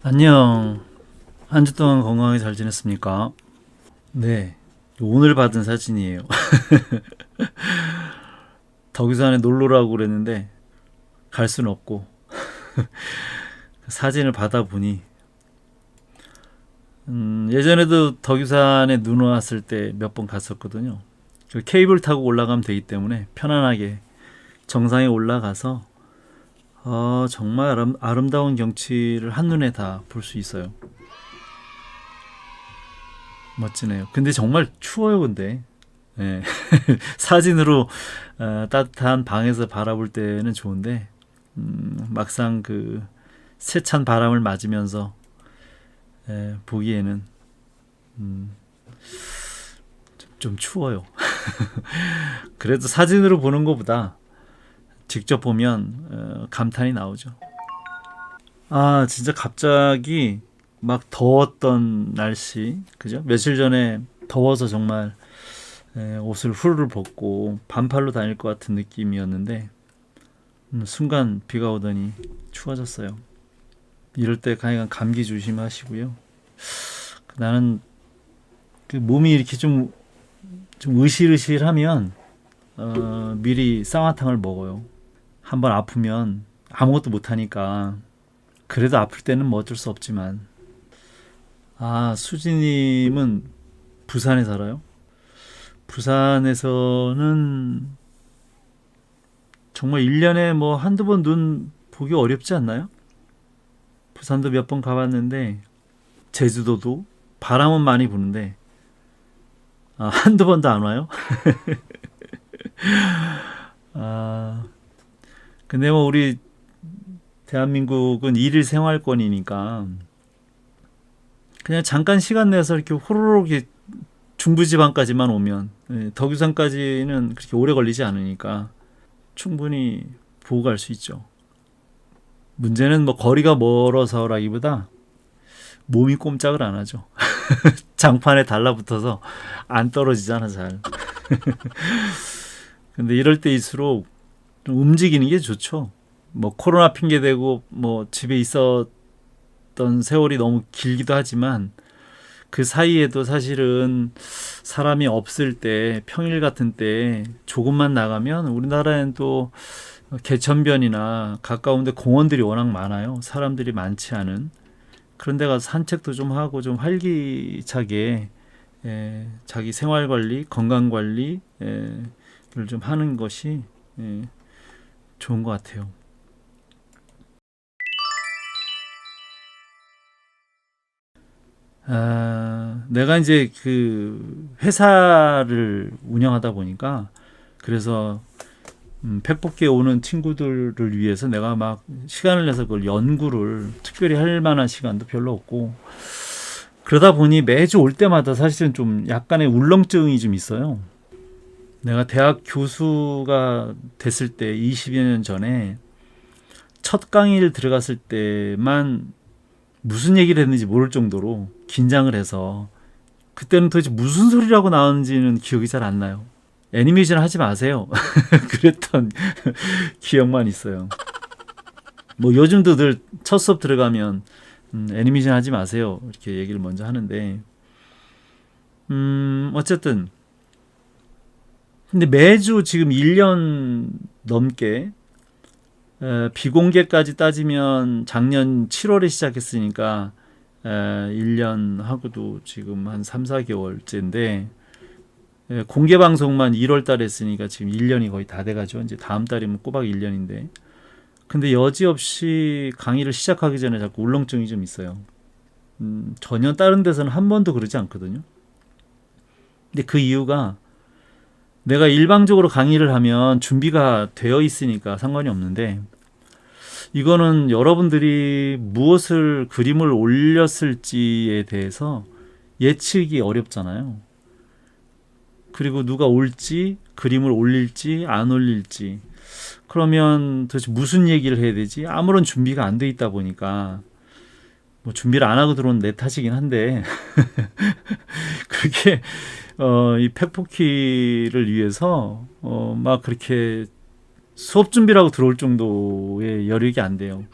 안녕. 한 주 동안 건강하게 잘 지냈습니까? 네. 오늘 받은 사진이에요. 덕유산에 놀러 라고 그랬는데 갈 수는 없고 사진을 받아보니 예전에도 덕유산에 눈 왔을 때 몇 번 갔었거든요. 그 케이블 타고 올라가면 되기 때문에 편안하게 정상에 올라가서 정말 아름다운 경치를 한눈에 다 볼 수 있어요. 멋지네요. 근데 정말 추워요, 근데. 예. 사진으로 따뜻한 방에서 바라볼 때는 좋은데 막상 그 세찬 바람을 맞으면서 보기에는 음, 좀 추워요. 그래도 사진으로 보는 것보다 직접 보면 감탄이 나오죠. 아, 진짜 갑자기 막 더웠던 날씨, 그죠? 며칠 전에 더워서 정말 옷을 후루루 벗고 반팔로 다닐 것 같은 느낌이었는데 순간 비가 오더니 추워졌어요. 이럴 때 가장 감기 조심하시고요. 나는 그 몸이 이렇게 좀 으실으실하면 미리 쌍화탕을 먹어요. 한번 아프면 아무것도 못하니까. 그래도 아플 때는 뭐 어쩔 수 없지만. 아, 수지님은 부산에 살아요? 부산에서는 정말 1년에 뭐 한두 번 눈 보기 어렵지 않나요? 부산도 몇 번 가봤는데 제주도도 바람은 많이 부는데 한두 번도 안 와요? 아, 근데 뭐 우리 대한민국은 일일 생활권이니까 그냥 잠깐 시간 내서 이렇게 호로록 이렇게 중부지방까지만 오면 덕유산까지는 그렇게 오래 걸리지 않으니까 충분히 보고 갈 수 있죠. 문제는 뭐 거리가 멀어서라기보다 몸이 꼼짝을 안 하죠. 장판에 달라붙어서 안 떨어지잖아 잘. 근데 이럴 때일수록 좀 움직이는 게 좋죠. 뭐 코로나 핑계 대고 뭐 집에 있었던 세월이 너무 길기도 하지만 그 사이에도 사실은 사람이 없을 때 평일 같은 때 조금만 나가면 우리나라엔 또 개천변이나 가까운데 공원들이 워낙 많아요. 사람들이 많지 않은 그런 데 가서 산책도 좀 하고 좀 활기차게 자기 생활 관리, 건강 관리를 좀 하는 것이 좋은 것 같아요. 내가 이제 그 회사를 운영하다 보니까 그래서 팩복기에 오는 친구들을 위해서 내가 막 시간을 내서 그걸 연구를 특별히 할 만한 시간도 별로 없고 그러다 보니 매주 올 때마다 사실은 좀 약간의 울렁증이 좀 있어요. 내가 대학 교수가 됐을 때 20여 년 전에 첫 강의를 들어갔을 때만 무슨 얘기를 했는지 모를 정도로 긴장을 해서 그때는 도대체 무슨 소리라고 나오는지는 기억이 잘 안 나요. 애니메이션 하지 마세요. 그랬던 기억만 있어요. 뭐 요즘도 늘 첫 수업 들어가면 애니메이션 하지 마세요. 이렇게 얘기를 먼저 하는데 어쨌든 근데 매주 지금 1년 넘게 비공개까지 따지면 작년 7월에 시작했으니까 1년 하고도 지금 한 3, 4개월째인데 공개 방송만 1월 달에 했으니까 지금 1년이 거의 다 돼가죠. 이제 다음 달이면 꼬박 1년인데. 근데 여지없이 강의를 시작하기 전에 자꾸 울렁증이 좀 있어요. 전혀 다른 데서는 한 번도 그러지 않거든요. 근데 그 이유가 내가 일방적으로 강의를 하면 준비가 되어 있으니까 상관이 없는데 이거는 여러분들이 무엇을 그림을 올렸을지에 대해서 예측이 어렵잖아요. 그리고 누가 올지, 그림을 올릴지, 안 올릴지. 그러면 도대체 무슨 얘기를 해야 되지? 아무런 준비가 안 돼 있다 보니까 뭐 준비를 안 하고 들어온 내 탓이긴 한데 그렇게 이 팩포키를 위해서 막 그렇게 수업 준비라고 들어올 정도의 여력이 안 돼요.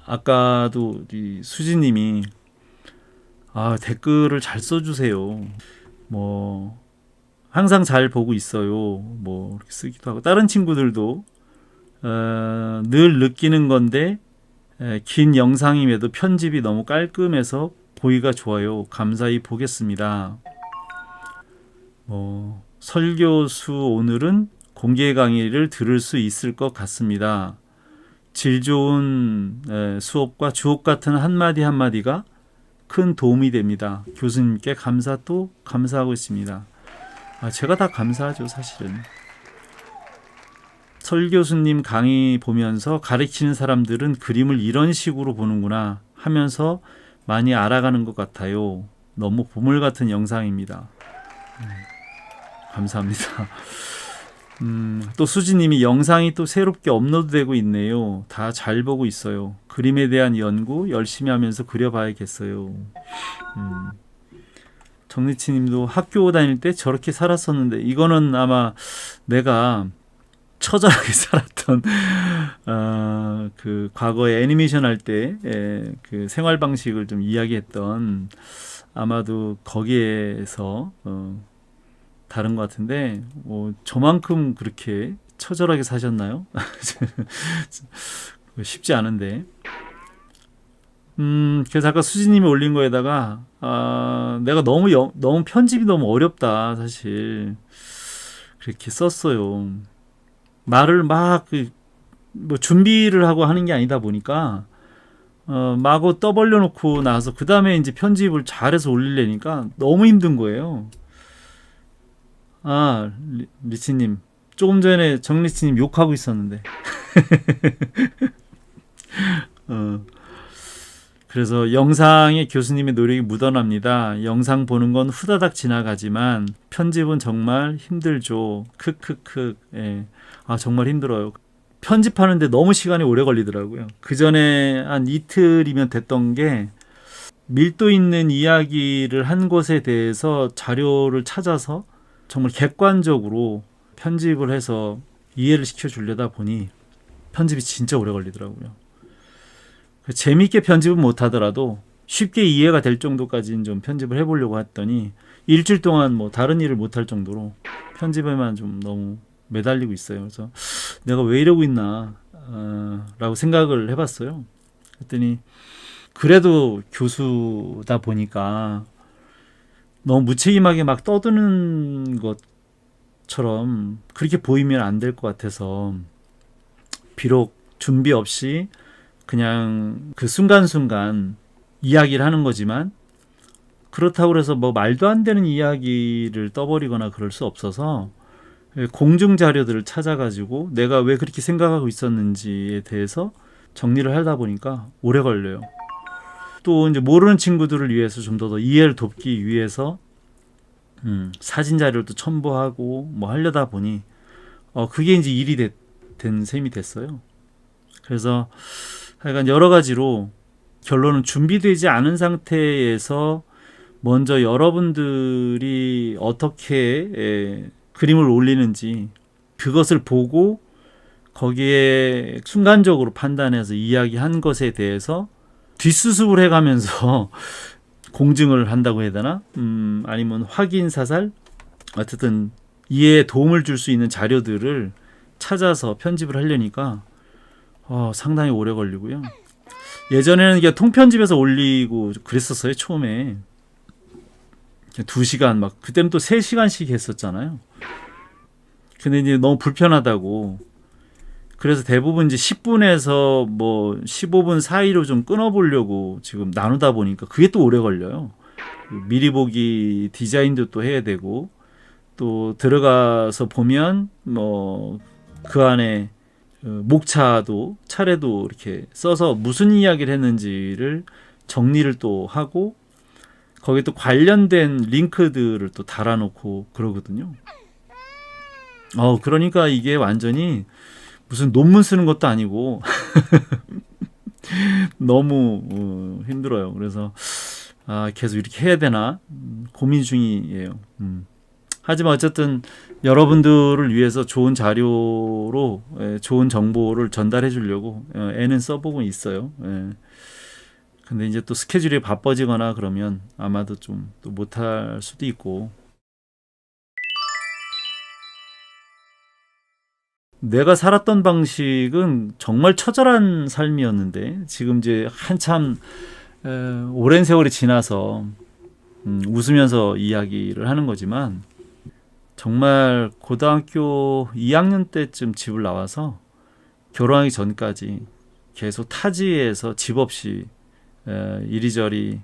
아까도 우리 수지님이 댓글을 잘 써주세요. 뭐 항상 잘 보고 있어요. 뭐 이렇게 쓰기도 하고 다른 친구들도 늘 느끼는 건데 긴 영상임에도 편집이 너무 깔끔해서 보기가 좋아요. 감사히 보겠습니다. 설교수 오늘은 공개 강의를 들을 수 있을 것 같습니다. 질 좋은 수업과 주옥 같은 한마디 한마디가 큰 도움이 됩니다. 교수님께 감사 또 감사하고 있습니다. 제가 다 감사하죠, 사실은. 설 교수님 강의 보면서 가르치는 사람들은 그림을 이런 식으로 보는구나 하면서 많이 알아가는 것 같아요. 너무 보물 같은 영상입니다. 감사합니다. 또 수지님이 영상이 또 새롭게 업로드되고 있네요. 다 잘 보고 있어요. 그림에 대한 연구 열심히 하면서 그려봐야겠어요. 정리치님도 학교 다닐 때 저렇게 살았었는데 이거는 아마 내가 처절하게 살았던 그 과거에 애니메이션 할 때 그 생활 방식을 좀 이야기했던 아마도 거기에서 다른 것 같은데 저만큼 그렇게 처절하게 사셨나요? 쉽지 않은데. 그래서 아까 수지님이 올린 거에다가 내가 너무 편집이 너무 어렵다 사실 그렇게 썼어요. 말을 막 뭐 준비를 하고 하는 게 아니다 보니까 마구 떠벌려 놓고 나서 그 다음에 이제 편집을 잘해서 올리려니까 너무 힘든 거예요. 리치님 조금 전에 정리치님 욕하고 있었는데 그래서 영상에 교수님의 노력이 묻어납니다. 영상 보는 건 후다닥 지나가지만 편집은 정말 힘들죠. 크크크. 예. 정말 힘들어요. 편집하는데 너무 시간이 오래 걸리더라고요. 그 전에 한 이틀이면 됐던 게 밀도 있는 이야기를 한 것에 대해서 자료를 찾아서 정말 객관적으로 편집을 해서 이해를 시켜주려다 보니 편집이 진짜 오래 걸리더라고요. 재미있게 편집은 못하더라도 쉽게 이해가 될 정도까지는 좀 편집을 해보려고 했더니 일주일 동안 뭐 다른 일을 못할 정도로 편집에만 좀 너무 매달리고 있어요. 그래서 내가 왜 이러고 있나 라고 생각을 해봤어요. 그랬더니 그래도 교수다 보니까 너무 무책임하게 막 떠드는 것처럼 그렇게 보이면 안 될 것 같아서 비록 준비 없이 그냥 그 순간순간 이야기를 하는 거지만 그렇다고 해서 뭐 말도 안 되는 이야기를 떠버리거나 그럴 수 없어서 공중 자료들을 찾아가지고 내가 왜 그렇게 생각하고 있었는지에 대해서 정리를 하다 보니까 오래 걸려요. 또 이제 모르는 친구들을 위해서 좀 더 이해를 돕기 위해서 사진 자료를 또 첨부하고 뭐 하려다 보니 그게 이제 일이 된 셈이 됐어요. 그래서 하여간 여러 가지로 결론은 준비되지 않은 상태에서 먼저 여러분들이 어떻게 그림을 올리는지 그것을 보고 거기에 순간적으로 판단해서 이야기한 것에 대해서 뒷수습을 해가면서 공증을 한다고 해야 되나? 아니면 확인 사살? 어쨌든 이해에 도움을 줄 수 있는 자료들을 찾아서 편집을 하려니까 상당히 오래 걸리고요. 예전에는 그냥 통편집해서 올리고 그랬었어요. 처음에 2시간 막 그때는 또 3시간씩 했었잖아요. 근데 이제 너무 불편하다고 그래서 대부분 이제 10분에서 뭐 15분 사이로 좀 끊어보려고 지금 나누다 보니까 그게 또 오래 걸려요. 미리 보기 디자인도 또 해야 되고 또 들어가서 보면 뭐 그 안에 목차도 차례도 이렇게 써서 무슨 이야기를 했는지를 정리를 또 하고 거기에 또 관련된 링크들을 또 달아놓고 그러거든요. 그러니까 이게 완전히 무슨 논문 쓰는 것도 아니고 너무 힘들어요. 그래서 계속 이렇게 해야 되나 고민 중이에요. 하지만 어쨌든 여러분들을 위해서 좋은 자료로 좋은 정보를 전달해 주려고 애는 써보고 있어요. 근데 이제 또 스케줄이 바빠지거나 그러면 아마도 좀 또 못할 수도 있고. 내가 살았던 방식은 정말 처절한 삶이었는데 지금 이제 한참 오랜 세월이 지나서 웃으면서 이야기를 하는 거지만 정말 고등학교 2학년 때쯤 집을 나와서 결혼하기 전까지 계속 타지에서 집 없이 이리저리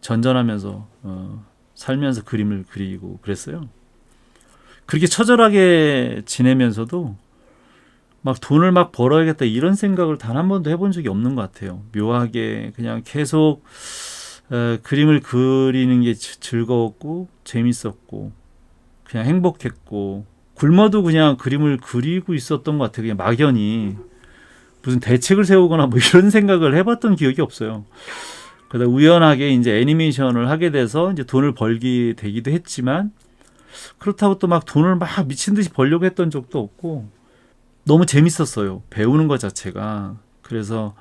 전전하면서 살면서 그림을 그리고 그랬어요. 그렇게 처절하게 지내면서도 막 돈을 막 벌어야겠다 이런 생각을 단 한 번도 해본 적이 없는 것 같아요. 묘하게 그냥 계속 그림을 그리는 게 즐거웠고 재밌었고 그냥 행복했고 굶어도 그냥 그림을 그리고 있었던 것 같아요. 그냥 막연히 무슨 대책을 세우거나 뭐 이런 생각을 해봤던 기억이 없어요. 그러다 우연하게 이제 애니메이션을 하게 돼서 이제 돈을 벌게 되기도 했지만 그렇다고 또 막 돈을 막 미친 듯이 벌려고 했던 적도 없고 너무 재밌었어요. 배우는 것 자체가. 그래서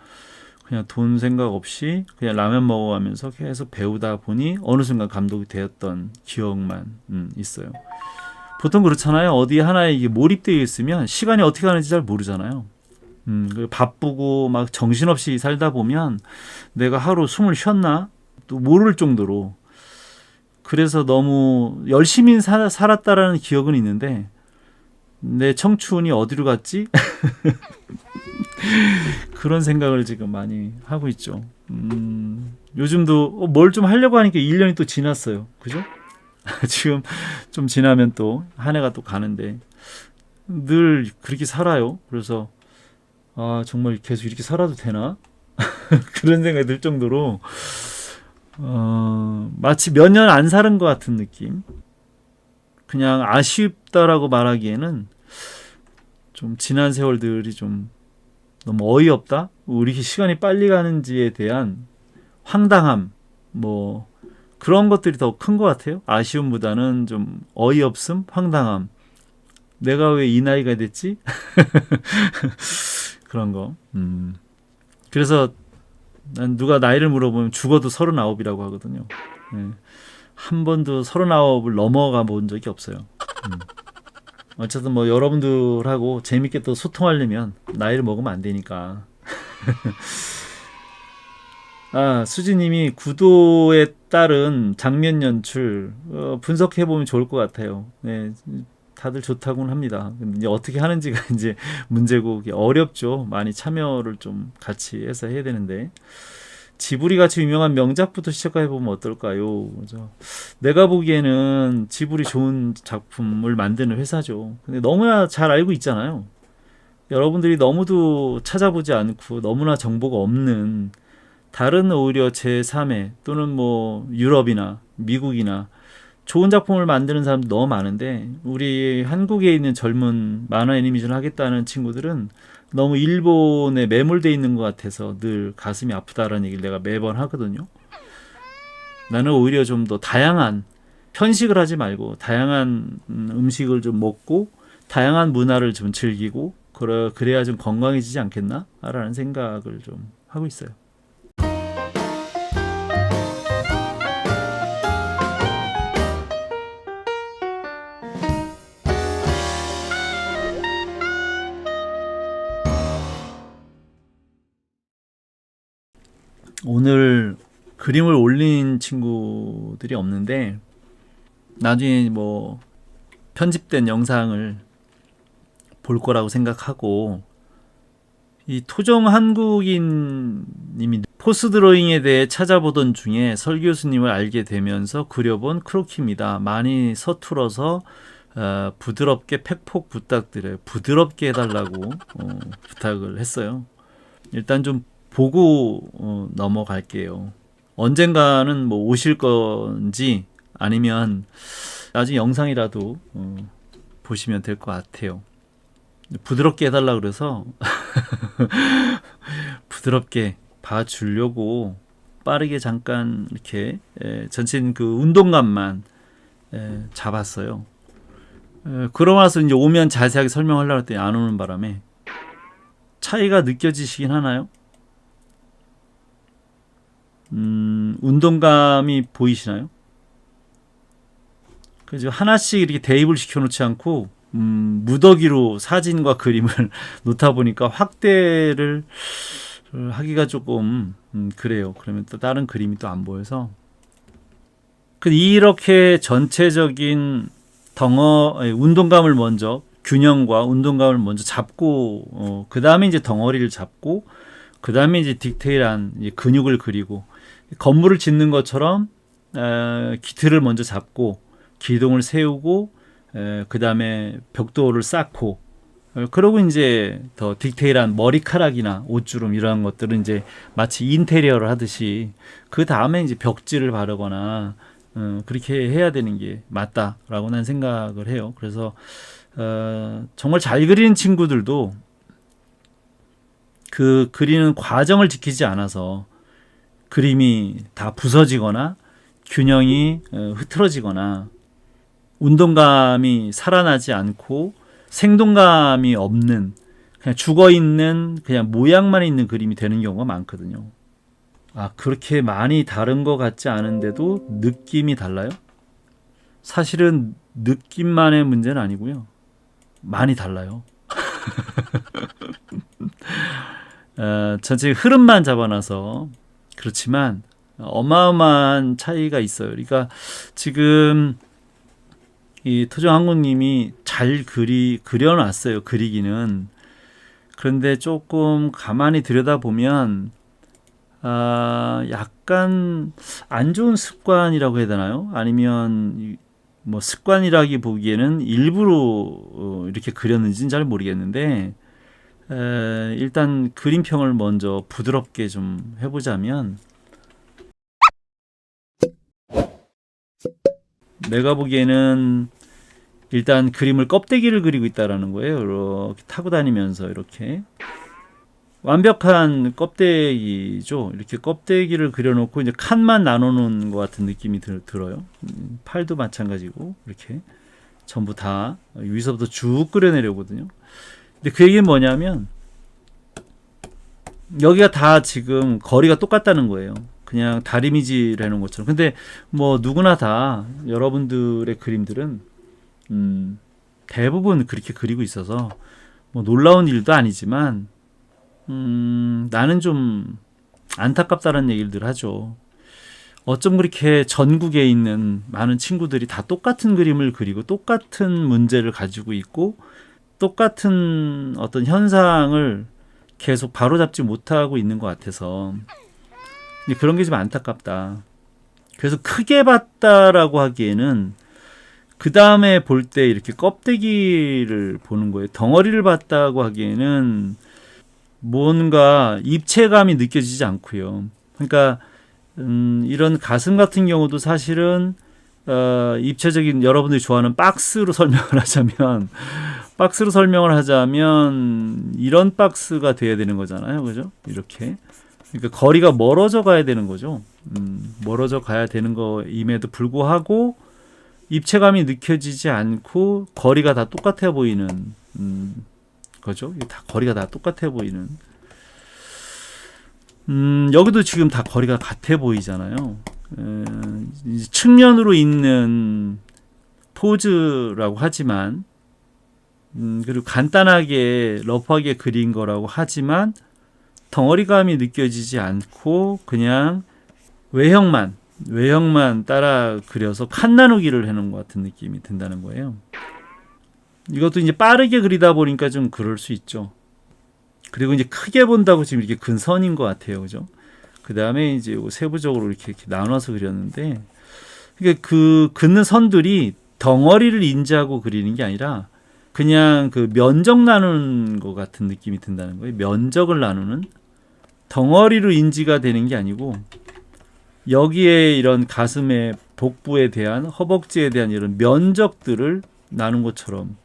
그냥 돈 생각 없이 그냥 라면 먹어가면서 계속 배우다 보니 어느 순간 감독이 되었던 기억만 있어요. 보통 그렇잖아요. 어디 하나에 이게 몰입되어 있으면 시간이 어떻게 가는지 잘 모르잖아요. 바쁘고 막 정신없이 살다 보면 내가 하루 숨을 쉬었나 또 모를 정도로 그래서 너무 열심히 살았다라는 기억은 있는데 내 청춘이 어디로 갔지? 그런 생각을 지금 많이 하고 있죠. 요즘도 뭘 좀 하려고 하니까 1년이 또 지났어요. 그죠? 지금 좀 지나면 또 한 해가 또 가는데 늘 그렇게 살아요. 그래서 아 정말 계속 이렇게 살아도 되나? 그런 생각이 들 정도로 마치 몇 년 안 살은 것 같은 느낌. 그냥 아쉽다라고 말하기에는 좀 지난 세월들이 좀 너무 어이없다. 왜 이렇게 시간이 빨리 가는지에 대한 황당함, 뭐 그런 것들이 더 큰 것 같아요. 아쉬움보다는 좀 어이없음, 황당함. 내가 왜 이 나이가 됐지? 그런 거. 그래서 난 누가 나이를 물어보면 죽어도 39이라고 하거든요. 한 번도 39을 넘어가 본 적이 없어요. 어쨌든 뭐 여러분들하고 재밌게 또 소통하려면 나이를 먹으면 안 되니까. 아, 수지님이 구도에 따른 장면 연출 분석해 보면 좋을 것 같아요. 네, 다들 좋다고는 합니다. 근데 이제 어떻게 하는지가 이제 문제고 어렵죠. 많이 참여를 좀 같이 해서 해야 되는데 지브리 같이 유명한 명작부터 시작해 보면 어떨까요? 그죠? 내가 보기에는 지브리 좋은 작품을 만드는 회사죠. 근데 너무나 잘 알고 있잖아요. 여러분들이 너무도 찾아보지 않고 너무나 정보가 없는 다른 오히려 제3의 또는 뭐 유럽이나 미국이나 좋은 작품을 만드는 사람도 너무 많은데 우리 한국에 있는 젊은 만화 애니메이션을 하겠다는 친구들은 너무 일본에 매몰돼 있는 것 같아서 늘 가슴이 아프다라는 얘기를 내가 매번 하거든요. 나는 오히려 좀 더 다양한 편식을 하지 말고 다양한 음식을 좀 먹고 다양한 문화를 좀 즐기고 그래야 좀 건강해지지 않겠나? 라는 생각을 좀 하고 있어요. 오늘 그림을 올린 친구들이 없는데 나중에 뭐 편집된 영상을 볼 거라고 생각하고 이 토정 한국인님이 포스 드로잉에 대해 찾아보던 중에 설 교수님을 알게 되면서 그려본 크로키입니다. 많이 서툴어서 부드럽게 팩폭 부탁드려요. 부드럽게 해달라고 부탁을 했어요. 일단 좀 보고 넘어갈게요. 언젠가는 뭐 오실 건지 아니면 나중에 영상이라도 보시면 될 것 같아요. 부드럽게 해달라 그래서 부드럽게 봐주려고 빠르게 잠깐 이렇게 전체 그 운동감만 잡았어요. 그러고 나서 이제 오면 자세하게 설명하려고 했더니 안 오는 바람에 차이가 느껴지시긴 하나요? 운동감이 보이시나요? 그래서 하나씩 이렇게 대입을 시켜놓지 않고 무더기로 사진과 그림을 놓다 보니까 확대를 하기가 조금 그래요. 그러면 또 다른 그림이 또 안 보여서 이렇게 전체적인 운동감을 먼저 균형과 운동감을 먼저 잡고 그 다음에 이제 덩어리를 잡고 그 다음에 이제 디테일한 이제 근육을 그리고 건물을 짓는 것처럼 기틀을 먼저 잡고 기둥을 세우고 그 다음에 벽돌을 쌓고 그러고 이제 더 디테일한 머리카락이나 옷주름 이런 것들은 이제 마치 인테리어를 하듯이 그 다음에 이제 벽지를 바르거나 그렇게 해야 되는 게 맞다라고 난 생각을 해요. 그래서 정말 잘 그리는 친구들도 그 그리는 과정을 지키지 않아서 그림이 다 부서지거나 균형이 흐트러지거나 운동감이 살아나지 않고 생동감이 없는 그냥 죽어있는 그냥 모양만 있는 그림이 되는 경우가 많거든요. 그렇게 많이 다른 것 같지 않은데도 느낌이 달라요? 사실은 느낌만의 문제는 아니고요. 많이 달라요. 전체 흐름만 잡아놔서 그렇지만 어마어마한 차이가 있어요. 그러니까 지금 이 토종항구님이 잘 그려놨어요. 그리기는. 그런데 조금 가만히 들여다보면 약간 안 좋은 습관이라고 해야 되나요? 아니면 뭐 습관이라기 보기에는 일부러 이렇게 그렸는지는 잘 모르겠는데 일단 그림평을 먼저 부드럽게 좀 해보자면 내가 보기에는 일단 그림을 껍데기를 그리고 있다라는 거예요. 이렇게 타고 다니면서 이렇게 완벽한 껍데기죠. 이렇게 껍데기를 그려놓고 이제 칸만 나눠놓은 것 같은 느낌이 들어요. 팔도 마찬가지고 이렇게 전부 다 위서부터 쭉 그려내려거든요. 근데 그 얘기는 뭐냐면 여기가 다 지금 거리가 똑같다는 거예요. 그냥 다리미질 해놓은 것처럼. 근데 뭐 누구나 다 여러분들의 그림들은 대부분 그렇게 그리고 있어서 뭐 놀라운 일도 아니지만 나는 좀 안타깝다는 얘기를 하죠. 어쩜 그렇게 전국에 있는 많은 친구들이 다 똑같은 그림을 그리고 똑같은 문제를 가지고 있고 똑같은 어떤 현상을 계속 바로잡지 못하고 있는 것 같아서 그런 게 좀 안타깝다. 그래서 크게 봤다라고 하기에는 그 다음에 볼 때 이렇게 껍데기를 보는 거예요. 덩어리를 봤다고 하기에는 뭔가 입체감이 느껴지지 않고요. 그러니까 이런 가슴 같은 경우도 사실은 입체적인 여러분들이 좋아하는 박스로 설명을 하자면 이런 박스가 돼야 되는 거잖아요. 그죠? 이렇게. 그러니까 거리가 멀어져 가야 되는 거죠. 멀어져 가야 되는 거임에도 불구하고 입체감이 느껴지지 않고 거리가 다 똑같아 보이는 거죠. 다 거리가 다 똑같아 보이는. 여기도 지금 다 거리가 같아 보이잖아요. 측면으로 있는 포즈라고 하지만 그리고 간단하게 러프하게 그린 거라고 하지만 덩어리감이 느껴지지 않고 그냥 외형만 따라 그려서 칸 나누기를 해놓은 것 같은 느낌이 든다는 거예요. 이것도 이제 빠르게 그리다 보니까 좀 그럴 수 있죠. 그리고 이제 크게 본다고 지금 이렇게 근선인 것 같아요. 그죠? 그 다음에 이제 세부적으로 이렇게 나눠서 그렸는데, 그 긋는 선들이 덩어리를 인지하고 그리는 게 아니라 그냥 그 면적 나누는 것 같은 느낌이 든다는 거예요. 면적을 나누는 덩어리로 인지가 되는 게 아니고 여기에 이런 가슴의 복부에 대한 허벅지에 대한 이런 면적들을 나눈 것처럼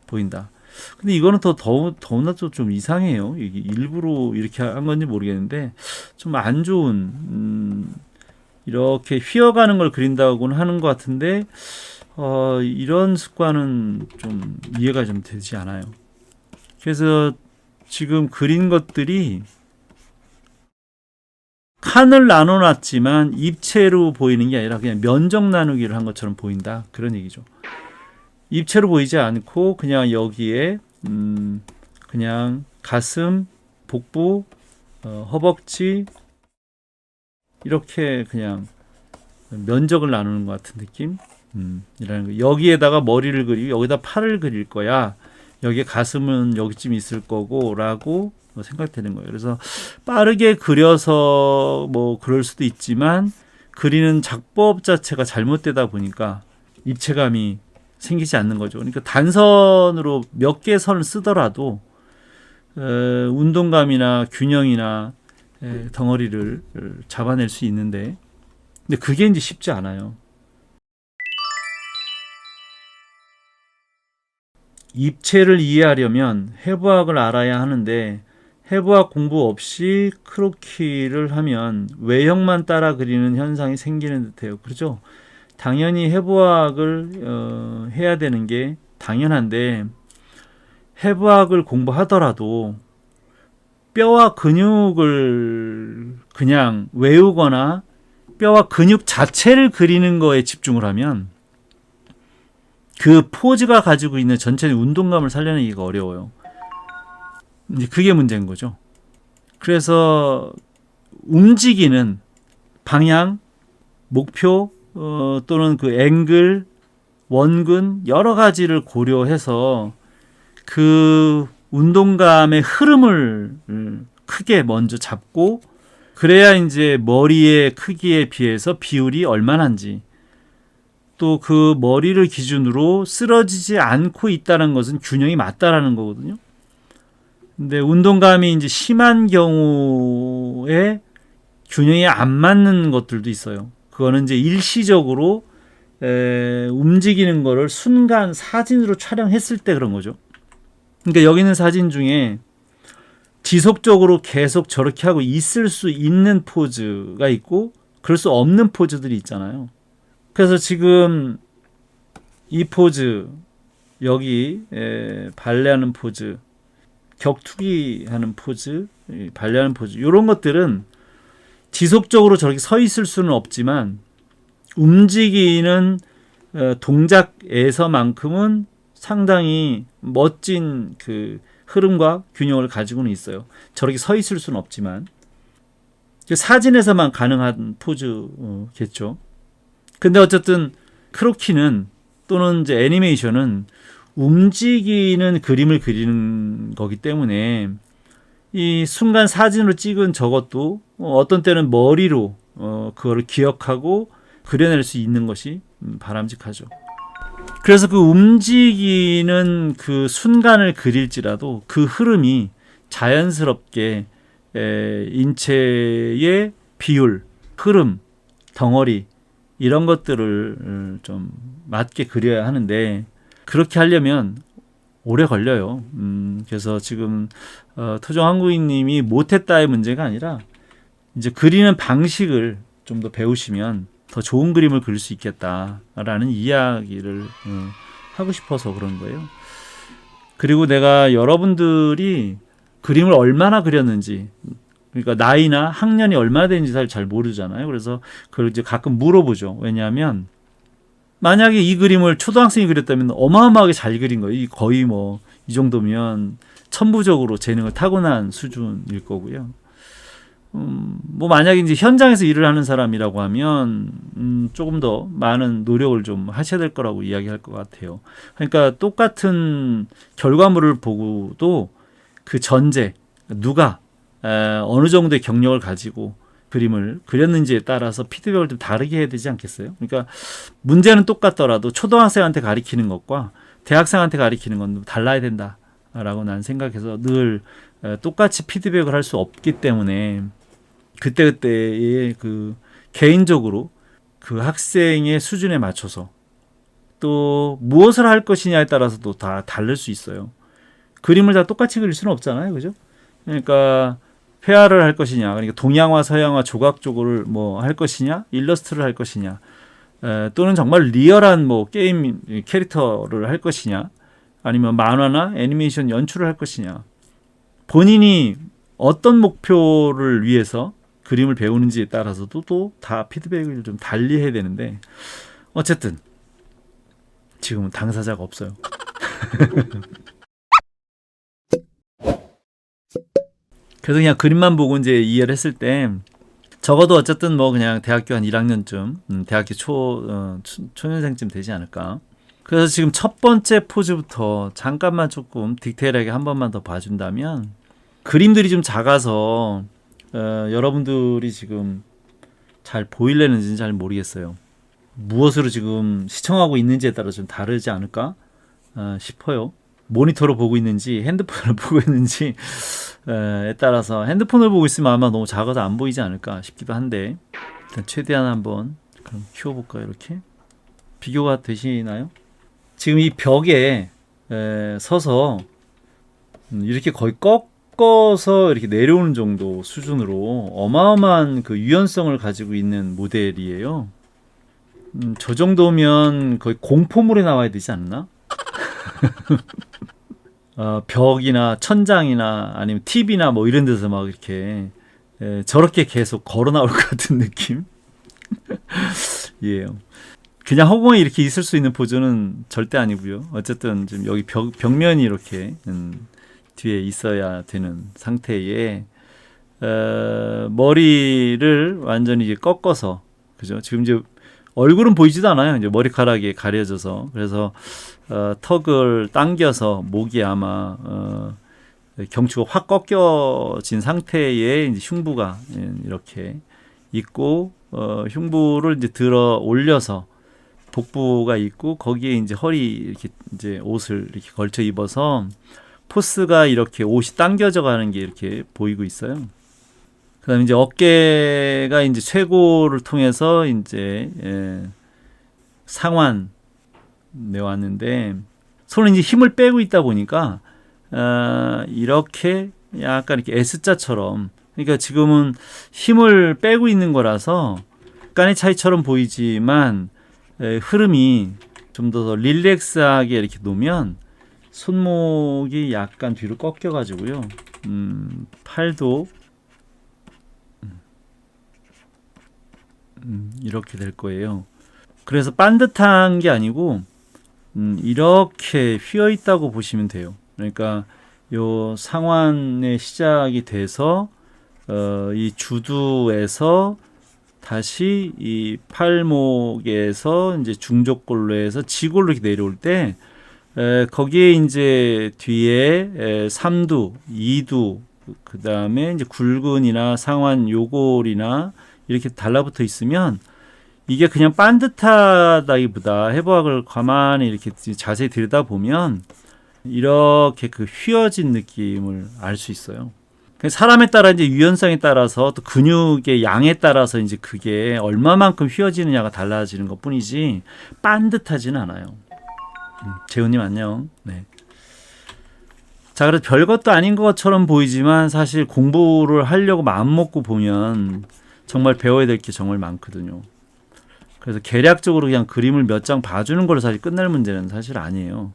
보인다. 근데 이거는 더구나 좀 이상해요. 이게 일부러 이렇게 한 건지 모르겠는데 좀 안 좋은 이렇게 휘어가는 걸 그린다고는 하는 것 같은데 이런 습관은 좀 이해가 좀 되지 않아요. 그래서 지금 그린 것들이 칸을 나눠놨지만 입체로 보이는 게 아니라 그냥 면적 나누기를 한 것처럼 보인다. 그런 얘기죠. 입체로 보이지 않고 그냥 여기에 그냥 가슴, 복부, 허벅지 이렇게 그냥 면적을 나누는 것 같은 느낌? 이라는 거. 여기에다가 머리를 그리고 여기다 팔을 그릴 거야. 여기에 가슴은 여기쯤 있을 거고 라고 생각되는 거예요. 그래서 빠르게 그려서 뭐 그럴 수도 있지만 그리는 작법 자체가 잘못되다 보니까 입체감이 생기지 않는 거죠. 그러니까 단선으로 몇 개 선을 쓰더라도 운동감이나 균형이나 덩어리를 잡아낼 수 있는데 근데 그게 이제 쉽지 않아요. 입체를 이해하려면 해부학을 알아야 하는데 해부학 공부 없이 크로키를 하면 외형만 따라 그리는 현상이 생기는 듯해요. 그렇죠? 당연히 해부학을 해야 되는 게 당연한데 해부학을 공부하더라도 뼈와 근육을 그냥 외우거나 뼈와 근육 자체를 그리는 거에 집중을 하면 그 포즈가 가지고 있는 전체의 운동감을 살려내기가 어려워요. 이제 그게 문제인 거죠. 그래서 움직이는 방향, 목표 또는 그 앵글, 원근 여러 가지를 고려해서 그 운동감의 흐름을 크게 먼저 잡고 그래야 이제 머리의 크기에 비해서 비율이 얼마나인지 또 그 머리를 기준으로 쓰러지지 않고 있다는 것은 균형이 맞다라는 거거든요. 근데 운동감이 이제 심한 경우에 균형이 안 맞는 것들도 있어요. 그거는 이제 일시적으로 움직이는 거를 순간 사진으로 촬영했을 때 그런 거죠. 그러니까 여기 있는 사진 중에 지속적으로 계속 저렇게 하고 있을 수 있는 포즈가 있고 그럴 수 없는 포즈들이 있잖아요. 그래서 지금 이 포즈, 여기 발레하는 포즈, 격투기 하는 포즈, 발레하는 포즈 이런 것들은 지속적으로 저렇게 서 있을 수는 없지만 움직이는 동작에서만큼은 상당히 멋진 그 흐름과 균형을 가지고는 있어요. 저렇게 서 있을 수는 없지만 사진에서만 가능한 포즈겠죠. 근데 어쨌든 크로키는 또는 이제 애니메이션은 움직이는 그림을 그리는 거기 때문에 이 순간 사진으로 찍은 저것도 어떤 때는 머리로 그거를 기억하고 그려낼 수 있는 것이 바람직하죠. 그래서 그 움직이는 그 순간을 그릴지라도 그 흐름이 자연스럽게 인체의 비율, 흐름, 덩어리 이런 것들을 좀 맞게 그려야 하는데 그렇게 하려면 오래 걸려요. 그래서 지금 토종 한국인님이 못했다의 문제가 아니라 이제 그리는 방식을 좀 더 배우시면 더 좋은 그림을 그릴 수 있겠다라는 이야기를 하고 싶어서 그런 거예요. 그리고 내가 여러분들이 그림을 얼마나 그렸는지, 그러니까 나이나 학년이 얼마나 되는지 사실 잘 모르잖아요. 그래서 그걸 이제 가끔 물어보죠. 왜냐하면 만약에 이 그림을 초등학생이 그렸다면 어마어마하게 잘 그린 거예요. 거의 뭐 이 정도면 천부적으로 재능을 타고난 수준일 거고요. 뭐 만약에 이제 현장에서 일을 하는 사람이라고 하면 조금 더 많은 노력을 좀 하셔야 될 거라고 이야기할 것 같아요. 그러니까 똑같은 결과물을 보고도 그 전제 누가 어느 정도의 경력을 가지고 그림을 그렸는지에 따라서 피드백을 좀 다르게 해야 되지 않겠어요? 그러니까 문제는 똑같더라도 초등학생한테 가리키는 것과 대학생한테 가리키는 건 달라야 된다라고 난 생각해서 늘 똑같이 피드백을 할 수 없기 때문에 그때그때의 그 개인적으로 그 학생의 수준에 맞춰서 또 무엇을 할 것이냐에 따라서도 다 다를 수 있어요. 그림을 다 똑같이 그릴 수는 없잖아요. 그죠? 그러니까 회화를 할 것이냐, 그러니까 동양화, 서양화, 조각적으로 뭐 할 것이냐, 일러스트를 할 것이냐, 또는 정말 리얼한 뭐 게임 캐릭터를 할 것이냐, 아니면 만화나 애니메이션 연출을 할 것이냐, 본인이 어떤 목표를 위해서 그림을 배우는지에 따라서도 또 다 피드백을 좀 달리 해야 되는데, 어쨌든 지금은 당사자가 없어요. 그래서 그냥 그림만 보고 이제 이해를 했을 때, 적어도 어쨌든 뭐 그냥 대학교 한 1학년쯤, 대학교 초년생쯤 되지 않을까. 그래서 지금 첫 번째 포즈부터 잠깐만 조금 디테일하게 한 번만 더 봐준다면, 그림들이 좀 작아서 여러분들이 지금 잘 보일래는지는 잘 모르겠어요. 무엇으로 지금 시청하고 있는지에 따라 좀 다르지 않을까 싶어요. 모니터로 보고 있는지 핸드폰을 보고 있는지 에 따라서, 핸드폰을 보고 있으면 아마 너무 작아서 안 보이지 않을까 싶기도 한데, 일단 최대한 한번 그럼 키워볼까요? 이렇게 비교가 되시나요? 지금 이 벽에 서서 이렇게 거의 꺾어서 이렇게 내려오는 정도 수준으로 어마어마한 그 유연성을 가지고 있는 모델이에요. 저 정도면 거의 공포물에 나와야 되지 않나? 벽이나 천장이나 아니면 TV나 뭐 이런 데서 막 이렇게 저렇게 계속 걸어 나올 것 같은 느낌? 예. 그냥 허공에 이렇게 있을 수 있는 포즈는 절대 아니고요. 어쨌든 지금 여기 벽면이 이렇게 뒤에 있어야 되는 상태에 머리를 완전히 이제 꺾어서, 그죠? 지금 이제 얼굴은 보이지도 않아요. 이제 머리카락이 가려져서. 그래서 턱을 당겨서 목이 아마 경추가 확 꺾여진 상태에 이제 흉부가 이렇게 있고, 흉부를 이제 들어 올려서 복부가 있고, 거기에 이제 허리 이렇게 이제 옷을 이렇게 걸쳐 입어서 포스가 이렇게 옷이 당겨져 가는 게 이렇게 보이고 있어요. 그다음에 이제 어깨가 이제 최고를 통해서 이제 상완 내왔는데, 손은 이제 힘을 빼고 있다 보니까 이렇게 약간 이렇게 S자처럼, 그러니까 지금은 힘을 빼고 있는 거라서 약간의 차이처럼 보이지만 흐름이 좀 더 릴렉스하게 이렇게 놓으면 손목이 약간 뒤로 꺾여 가지고요. 팔도 이렇게 될 거예요. 그래서 반듯한 게 아니고 이렇게 휘어 있다고 보시면 돼요. 그러니까 요 상완의 시작이 돼서 이 주두에서 다시 이 팔목에서 이제 중족골로 해서 지골로 이렇게 내려올 때, 거기에 이제 뒤에 3두, 2두, 그 다음에 이제 굴근이나 상완 요골이나 이렇게 달라붙어 있으면, 이게 그냥 반듯하다기보다 해부학을 가만히 이렇게 자세히 들여다보면 이렇게 그 휘어진 느낌을 알 수 있어요. 사람에 따라 이제 유연성에 따라서 또 근육의 양에 따라서 이제 그게 얼마만큼 휘어지느냐가 달라지는 것 뿐이지 반듯하지는 않아요. 재훈님 안녕. 네. 자, 그래서 별것도 아닌 것처럼 보이지만 사실 공부를 하려고 마음 먹고 보면 정말 배워야 될 게 정말 많거든요. 그래서 계략적으로 그냥 그림을 몇 장 봐주는 걸로 사실 끝날 문제는 사실 아니에요.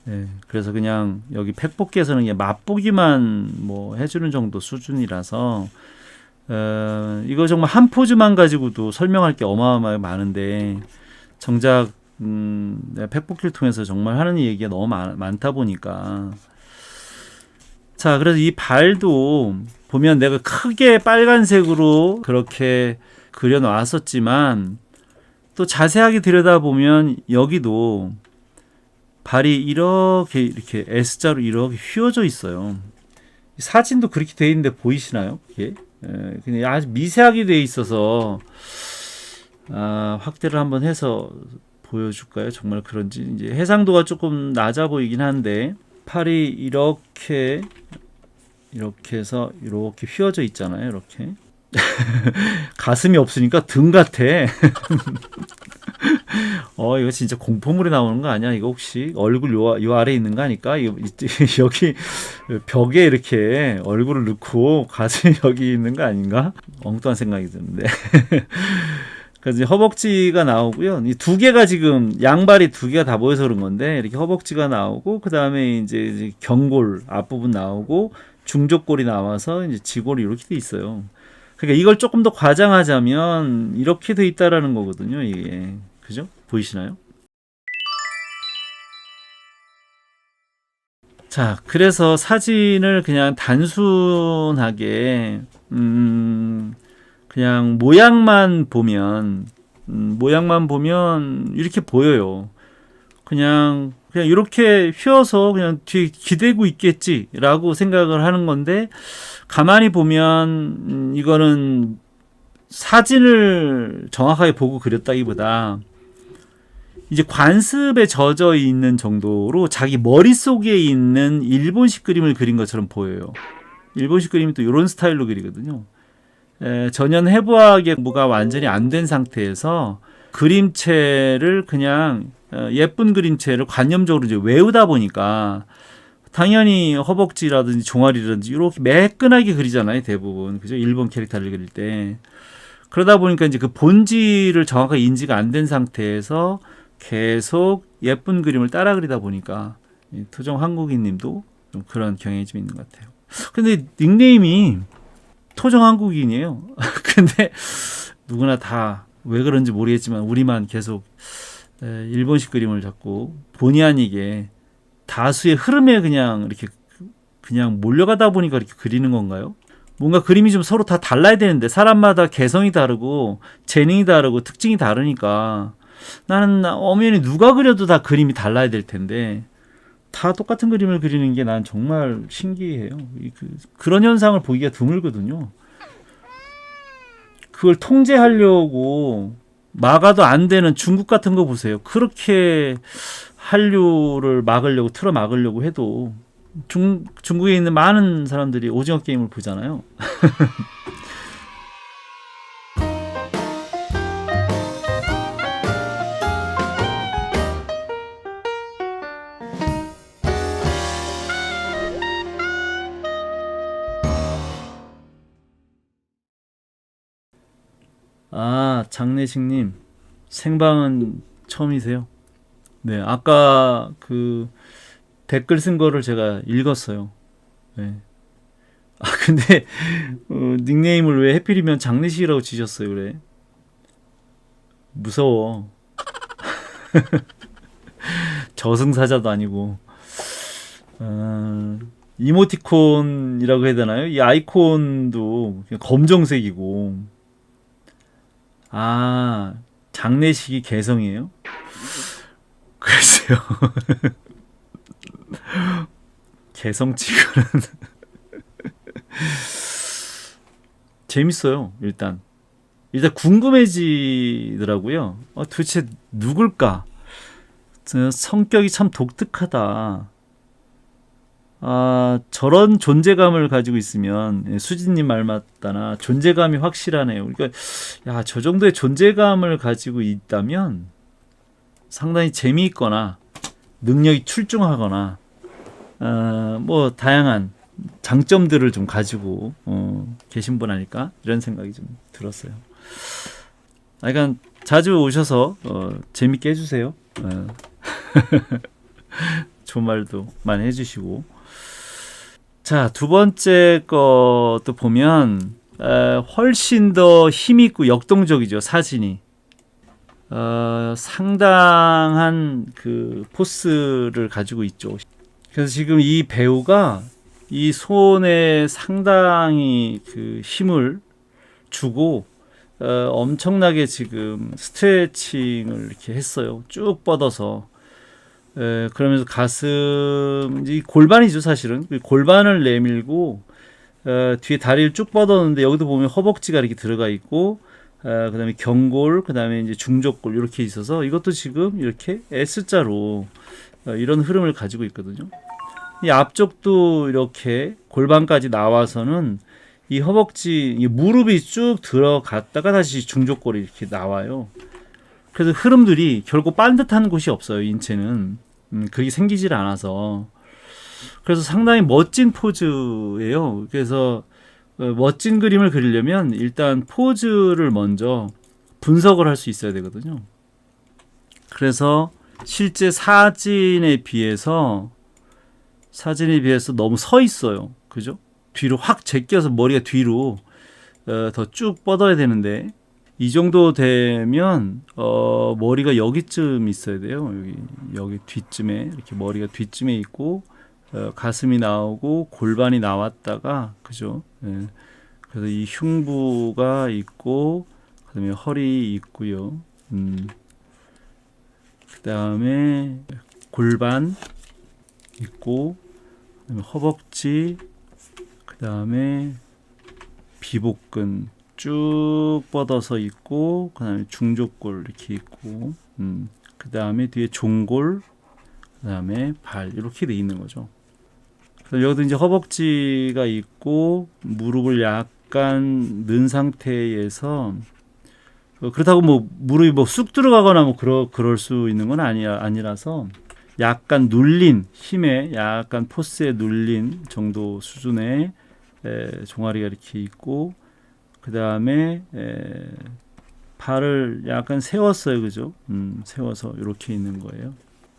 네, 그래서 그냥 여기 팩복기에서는 그냥 맛보기만 뭐 해주는 정도 수준이라서 이거 정말 한 포즈만 가지고도 설명할 게 어마어마하게 많은데, 정작 팩복기를 통해서 정말 하는 얘기가 너무 많다 보니까. 자, 그래서 이 발도 보면 내가 크게 빨간색으로 그렇게 그려놨었지만, 또 자세하게 들여다보면 여기도 발이 이렇게 S자로 이렇게 휘어져 있어요. 사진도 그렇게 돼 있는데 보이시나요? 예? 그냥 아주 미세하게 돼 있어서 확대를 한번 해서 보여줄까요? 정말 그런지. 이제 해상도가 조금 낮아 보이긴 한데, 팔이 이렇게 해서 이렇게 휘어져 있잖아요. 이렇게. 가슴이 없으니까 등 같아. 이거 진짜 공포물에 나오는 거 아니야? 이거 혹시 얼굴 요 아래에 있는 거 아닐까? 이거 여기 벽에 이렇게 얼굴을 넣고 가슴이 여기 있는 거 아닌가? 엉뚱한 생각이 드는데. 그래서 이제 허벅지가 나오고요. 이 두 개가 지금 양발이 두 개가 다 모여서 그런 건데 이렇게 허벅지가 나오고 그 다음에 이제 경골 앞부분 나오고 중족골이 나와서 이제 지골이 이렇게 돼 있어요. 그러니까 이걸 조금 더 과장하자면 이렇게 돼 있다라는 거거든요. 이게 그죠? 보이시나요? 자, 그래서 사진을 그냥 단순하게 그냥 모양만 보면 이렇게 보여요. 그냥 이렇게 휘어서 그냥 뒤에 기대고 있겠지라고 생각을 하는 건데 가만히 보면 이거는 사진을 정확하게 보고 그렸다기보다 이제 관습에 젖어 있는 정도로 자기 머릿속에 있는 일본식 그림을 그린 것처럼 보여요. 일본식 그림이 또 이런 스타일로 그리거든요. 전혀 해부학의 공부가 완전히 안 된 상태에서 그림체를 그냥 예쁜 그림체를 관념적으로 이제 외우다 보니까 당연히 허벅지라든지 종아리라든지 이렇게 매끈하게 그리잖아요, 대부분. 그죠? 일본 캐릭터를 그릴 때. 그러다 보니까 이제 그 본질을 정확하게 인지가 안 된 상태에서 계속 예쁜 그림을 따라 그리다 보니까 토종 한국인님도 좀 그런 경향이 좀 있는 것 같아요. 근데 닉네임이 토종 한국인이에요. 근데 누구나 다 왜 그런지 모르겠지만 우리만 계속 일본식 그림을 자꾸 본의 아니게 다수의 흐름에 그냥 이렇게 그냥 몰려가다 보니까 이렇게 그리는 건가요? 뭔가 그림이 좀 서로 다 달라야 되는데 사람마다 개성이 다르고 재능이 다르고 특징이 다르니까 나는 엄연히 누가 그려도 다 그림이 달라야 될 텐데 다 똑같은 그림을 그리는 게 난 정말 신기해요. 그런 현상을 보기가 드물거든요. 그걸 통제하려고 막아도 안 되는 중국 같은 거 보세요. 그렇게 한류를 막으려고 틀어 막으려고 해도 중국에 있는 많은 사람들이 오징어 게임을 보잖아요. 아, 장례식님 생방은 처음이세요? 네, 아까 그 댓글 쓴 거를 제가 읽었어요. 네. 아, 근데 닉네임을 왜 해필이면 장례식이라고 지셨어요, 그래? 무서워. 저승사자도 아니고. 이모티콘이라고 해야 되나요? 이 아이콘도 그냥 검정색이고. 아, 장례식이 개성이에요? 글쎄요. 개성치고는 재밌어요. 일단 궁금해지더라고요. 도대체 누굴까? 성격이 참 독특하다. 아, 저런 존재감을 가지고 있으면 수진님 말 맞다나 존재감이 확실하네요. 그러니까 야, 저 정도의 존재감을 가지고 있다면 상당히 재미있거나 능력이 출중하거나 뭐 다양한 장점들을 좀 가지고 계신 분 아닐까 이런 생각이 좀 들었어요. 그러니까 자주 오셔서 재밌게 해주세요. 좋은 말도 많이 해주시고. 자, 두 번째 것도 보면 훨씬 더 힘있고 역동적이죠. 사진이 상당한 그 포스를 가지고 있죠. 그래서 지금 이 배우가 이 손에 상당히 그 힘을 주고 엄청나게 지금 스트레칭을 이렇게 했어요. 쭉 뻗어서. 그러면서 가슴, 이 골반이죠, 사실은. 골반을 내밀고, 뒤에 다리를 쭉 뻗었는데, 여기도 보면 허벅지가 이렇게 들어가 있고, 그 다음에 경골, 그 다음에 이제 중족골, 이렇게 있어서, 이것도 지금 이렇게 S자로, 이런 흐름을 가지고 있거든요. 이 앞쪽도 이렇게 골반까지 나와서는, 이 허벅지, 이 무릎이 쭉 들어갔다가 다시 중족골이 이렇게 나와요. 그래서 흐름들이 결국 반듯한 곳이 없어요, 인체는. 그게 생기질 않아서. 그래서 상당히 멋진 포즈예요. 그래서 멋진 그림을 그리려면 일단 포즈를 먼저 분석을 할 수 있어야 되거든요. 그래서 실제 사진에 비해서 너무 서 있어요. 그죠? 뒤로 확 제껴서 머리가 뒤로 더 쭉 뻗어야 되는데 이 정도 되면 머리가 여기쯤 있어야 돼요. 여기 뒤쯤에 이렇게 머리가 뒤쯤에 있고 가슴이 나오고 골반이 나왔다가 그죠? 예. 그래서 이 흉부가 있고 그다음에 허리 있고요. 그다음에 골반 있고 그다음에 허벅지 그다음에 비복근 쭉 뻗어서 있고 그다음에 중족골 이렇게 있고 그다음에 뒤에 종골 그다음에 발 이렇게 돼 있는 거죠. 그래서 여기도 이제 허벅지가 있고 무릎을 약간 는 상태에서 그렇다고 뭐 무릎이 뭐 쑥 들어가거나 뭐 그럴 수 있는 건 아니라서 약간 눌린 힘에 약간 포스에 눌린 정도 수준의 종아리가 이렇게 있고 그 다음에 발을 약간 세웠어요, 그죠? 세워서 이렇게 있는 거예요.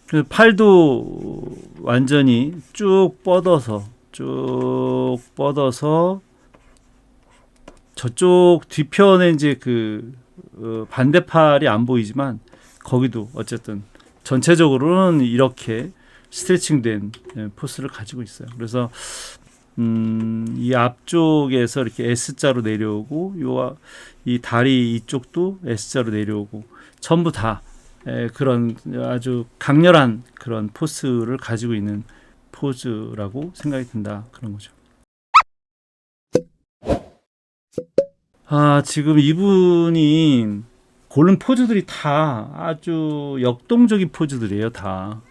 그래서 팔도 완전히 쭉 뻗어서 저쪽 뒤편에 이제 반대팔이 안 보이지만 거기도 어쨌든 전체적으로는 이렇게 스트레칭된 포스를 가지고 있어요. 그래서 이 앞쪽에서 이렇게 S자로 내려오고 이 다리 이쪽도 S자로 내려오고 전부 다 그런 아주 강렬한 그런 포스를 가지고 있는 포즈라고 생각이 든다. 그런 거죠. 지금 이분이 고른 포즈들이 다 아주 역동적인 포즈들이에요, 다.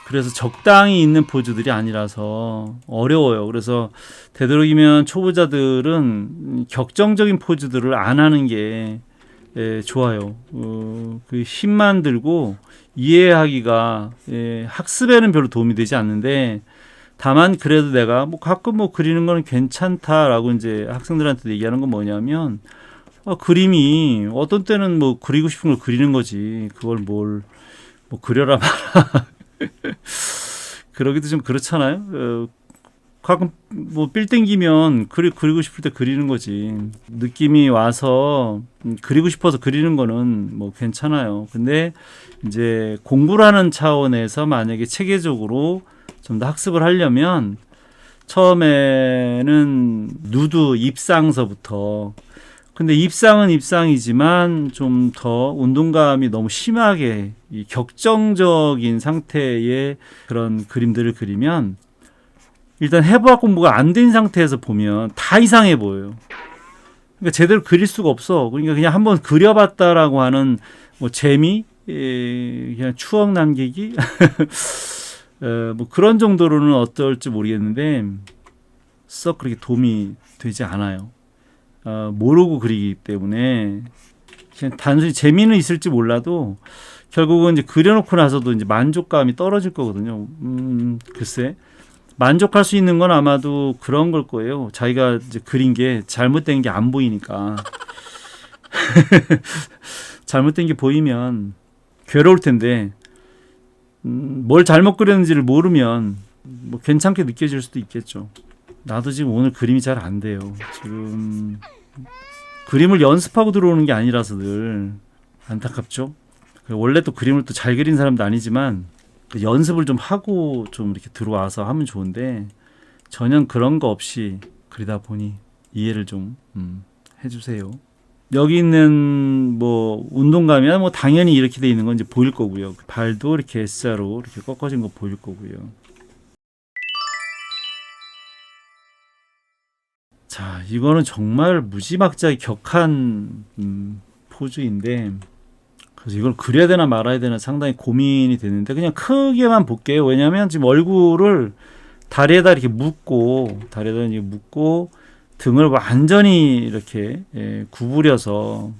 그래서 적당히 있는 포즈들이 아니라서 어려워요. 그래서 되도록이면 초보자들은 격정적인 포즈들을 안 하는 게 좋아요. 그 힘만 들고 이해하기가 학습에는 별로 도움이 되지 않는데 다만 그래도 내가 뭐 가끔 뭐 그리는 거는 괜찮다라고 이제 학생들한테 얘기하는 건 뭐냐면 그림이 어떤 때는 뭐 그리고 싶은 걸 그리는 거지 그걸 뭐 그려라 마라 그러기도 좀 그렇잖아요. 가끔 뭐 빌 땡기면 그리고 싶을 때 그리는 거지. 느낌이 와서 그리고 싶어서 그리는 거는 뭐 괜찮아요. 근데 이제 공부를 하는 차원에서 만약에 체계적으로 좀 더 학습을 하려면 처음에는 누드 입상서부터 근데 입상은 입상이지만 좀 더 운동감이 너무 심하게 이 격정적인 상태의 그런 그림들을 그리면 일단 해부학 공부가 안 된 상태에서 보면 다 이상해 보여요. 그러니까 제대로 그릴 수가 없어. 그러니까 그냥 한번 그려봤다라고 하는 뭐 재미, 그냥 추억 남기기, 뭐 그런 정도로는 어떨지 모르겠는데 썩 그렇게 도움이 되지 않아요. 모르고 그리기 때문에 그냥 단순히 재미는 있을지 몰라도 결국은 이제 그려놓고 나서도 이제 만족감이 떨어질 거거든요. 글쎄. 만족할 수 있는 건 아마도 그런 걸 거예요. 자기가 이제 그린 게 잘못된 게 안 보이니까. 잘못된 게 보이면 괴로울 텐데, 뭘 잘못 그렸는지를 모르면 뭐 괜찮게 느껴질 수도 있겠죠. 나도 지금 오늘 그림이 잘 안 돼요. 지금 그림을 연습하고 들어오는 게 아니라서 늘 안타깝죠. 원래 또 그림을 또 잘 그린 사람도 아니지만 연습을 좀 하고 좀 이렇게 들어와서 하면 좋은데 전혀 그런 거 없이 그리다 보니 이해를 좀 해주세요. 여기 있는 뭐 운동감이야 뭐 당연히 이렇게 돼 있는 건 이제 보일 거고요. 발도 이렇게 S자로 이렇게 꺾어진 거 보일 거고요. 자, 이거는 정말 무지막지하게 격한 포즈인데 그래서 이걸 그려야 되나 말아야 되나 상당히 고민이 되는데 그냥 크게만 볼게요. 왜냐하면 지금 얼굴을 다리에다 이렇게 묶고 등을 완전히 이렇게 구부려서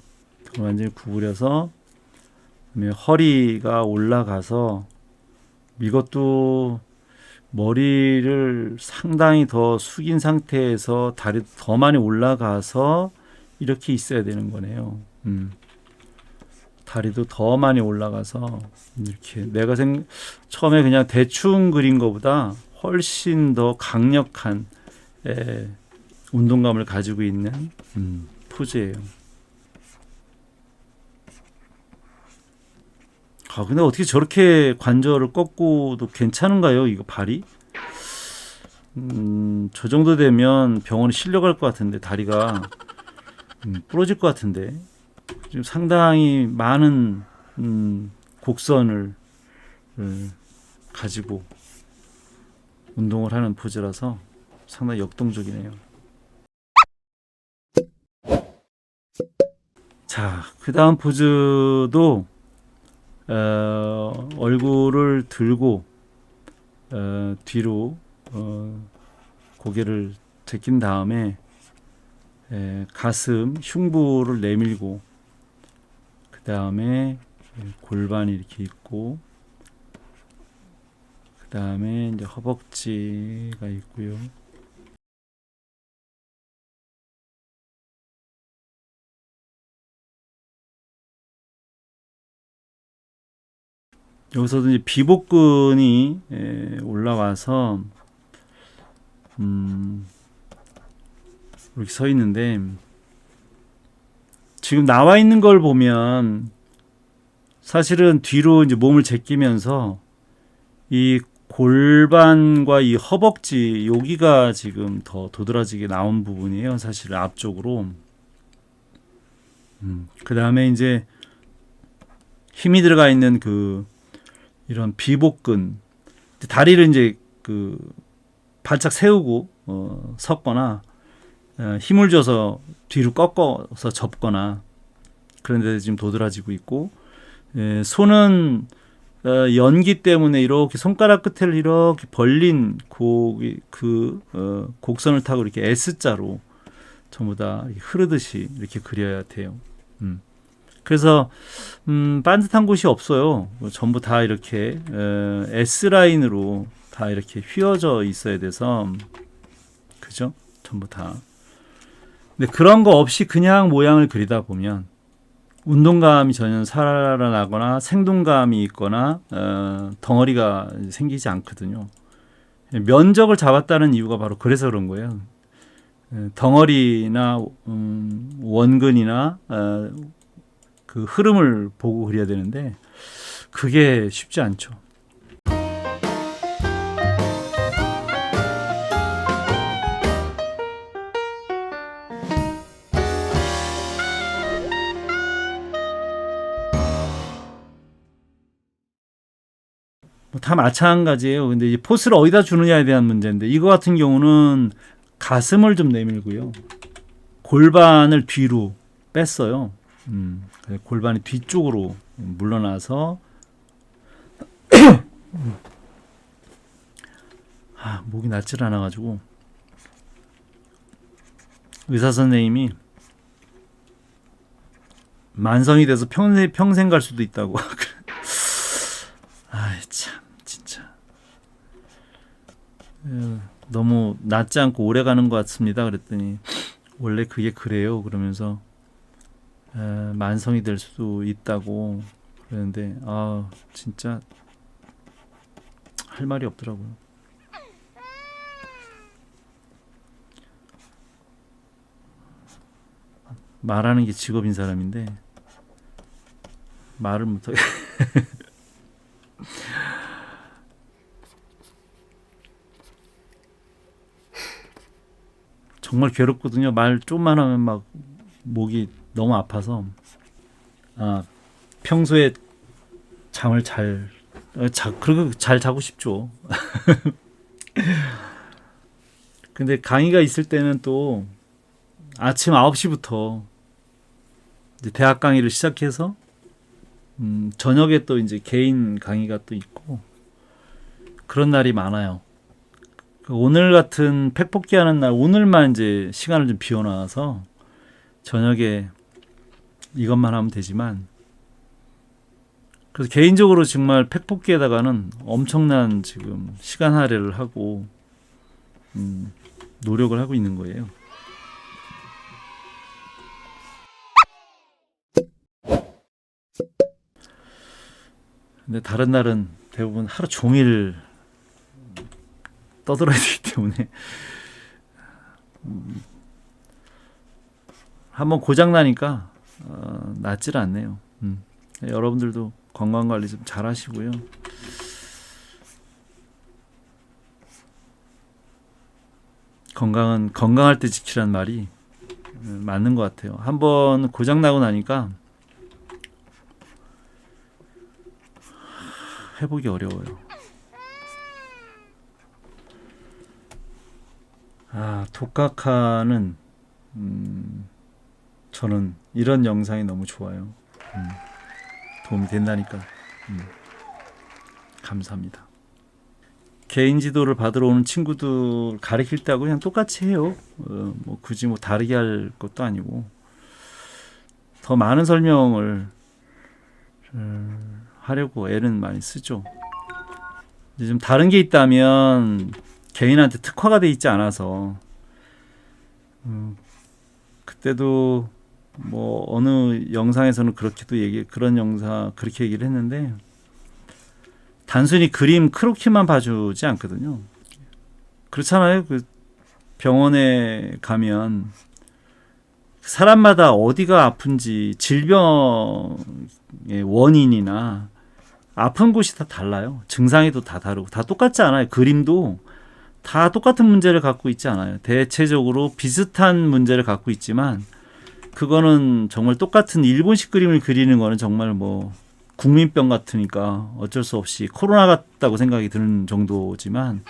허리가 올라가서 이것도 머리를 상당히 더 숙인 상태에서 다리 더 많이 올라가서 이렇게 있어야 되는 거네요. 다리도 더 많이 올라가서 이렇게 내가 처음에 그냥 대충 그린 것보다 훨씬 더 강력한 운동감을 가지고 있는 포즈예요. 근데 어떻게 저렇게 관절을 꺾고도 괜찮은가요? 이거 발이? 저 정도 되면 병원에 실려갈 것 같은데 다리가 부러질 것 같은데 지금 상당히 많은 곡선을 가지고 운동을 하는 포즈라서 상당히 역동적이네요. 자, 그 다음 포즈도 얼굴을 들고 뒤로 고개를 제낀 다음에 가슴, 흉부를 내밀고 그 다음에 골반이 이렇게 있고 그 다음에 이제 허벅지가 있고요. 여기서도 이제 비복근이 올라와서 이렇게 서 있는데 지금 나와 있는 걸 보면 사실은 뒤로 이제 몸을 제끼면서 이 골반과 이 허벅지 여기가 지금 더 도드라지게 나온 부분이에요. 사실 앞쪽으로. 그 다음에 이제 힘이 들어가 있는 이런 비복근 다리를 이제 발짝 세우고 섰거나 힘을 줘서 뒤로 꺾어서 접거나 그런 데 지금 도드라지고 있고 손은 연기 때문에 이렇게 손가락 끝을 이렇게 벌린 곡선을 타고 이렇게 S자로 전부 다 흐르듯이 이렇게 그려야 돼요. 그래서 반듯한 곳이 없어요. 전부 다 이렇게 S 라인으로 다 이렇게 휘어져 있어야 돼서 그죠? 전부 다. 근데 그런 거 없이 그냥 모양을 그리다 보면 운동감이 전혀 살아나거나 생동감이 있거나 덩어리가 생기지 않거든요. 면적을 잡았다는 이유가 바로 그래서 그런 거예요. 덩어리나 원근이나 그 흐름을 보고 그려야 되는데 그게 쉽지 않죠. 다 마찬가지예요. 근데 이 포스를 어디다 주느냐에 대한 문제인데 이거 같은 경우는 가슴을 좀 내밀고요. 골반을 뒤로 뺐어요. 골반이 뒤쪽으로 물러나서 목이 낫질 않아가지고 의사 선생님이 만성이 돼서 평생 갈 수도 있다고. 참 진짜 너무 낫지 않고 오래 가는 것 같습니다. 그랬더니 원래 그게 그래요. 그러면서 만성이 될 수도 있다고 그러는데 진짜 할 말이 없더라고요. 말하는 게 직업인 사람인데 말을 못하게. 정말 괴롭거든요. 말 좀만 하면 막 목이 너무 아파서 평소에 잠을 그리고 잘 자고 싶죠. 근데 강의가 있을 때는 또 아침 9시부터 이제 대학 강의를 시작해서 저녁에 또 이제 개인 강의가 또 있고 그런 날이 많아요. 오늘 같은 팩뽑기 하는 날 오늘만 이제 시간을 좀 비워놔서 저녁에 이것만 하면 되지만 그래서 개인적으로 정말 팩뽑기에다가는 엄청난 지금 시간 할애를 하고 노력을 하고 있는 거예요. 근데 다른 날은 대부분 하루 종일 떠들어야 되기 때문에 한번 고장 나니까 낫질 않네요. 여러분들도 건강 관리 좀 잘 하시고요. 건강은 건강할 때 지키라는 말이 맞는 것 같아요. 한번 고장 나고 나니까 회복이 어려워요. 독학하는 저는 이런 영상이 너무 좋아요. 도움이 된다니까 감사합니다. 개인 지도를 받으러 오는 친구들 가르칠 때하고 그냥 똑같이 해요. 뭐 굳이 뭐 다르게 할 것도 아니고 더 많은 설명을 하려고 애는 많이 쓰죠. 이제 좀 다른 게 있다면 개인한테 특화가 돼 있지 않아서 그때도 뭐 어느 영상에서는 그런 영상 그렇게 얘기를 했는데 단순히 그림 크로키만 봐주지 않거든요. 그렇잖아요. 그 병원에 가면 사람마다 어디가 아픈지 질병의 원인이나 아픈 곳이 다 달라요. 증상에도 다 다르고 다 똑같지 않아요. 그림도 다 똑같은 문제를 갖고 있지 않아요. 대체적으로 비슷한 문제를 갖고 있지만 그거는 정말 똑같은 일본식 그림을 그리는 거는 정말 뭐 국민병 같으니까 어쩔 수 없이 코로나 같다고 생각이 드는 정도지만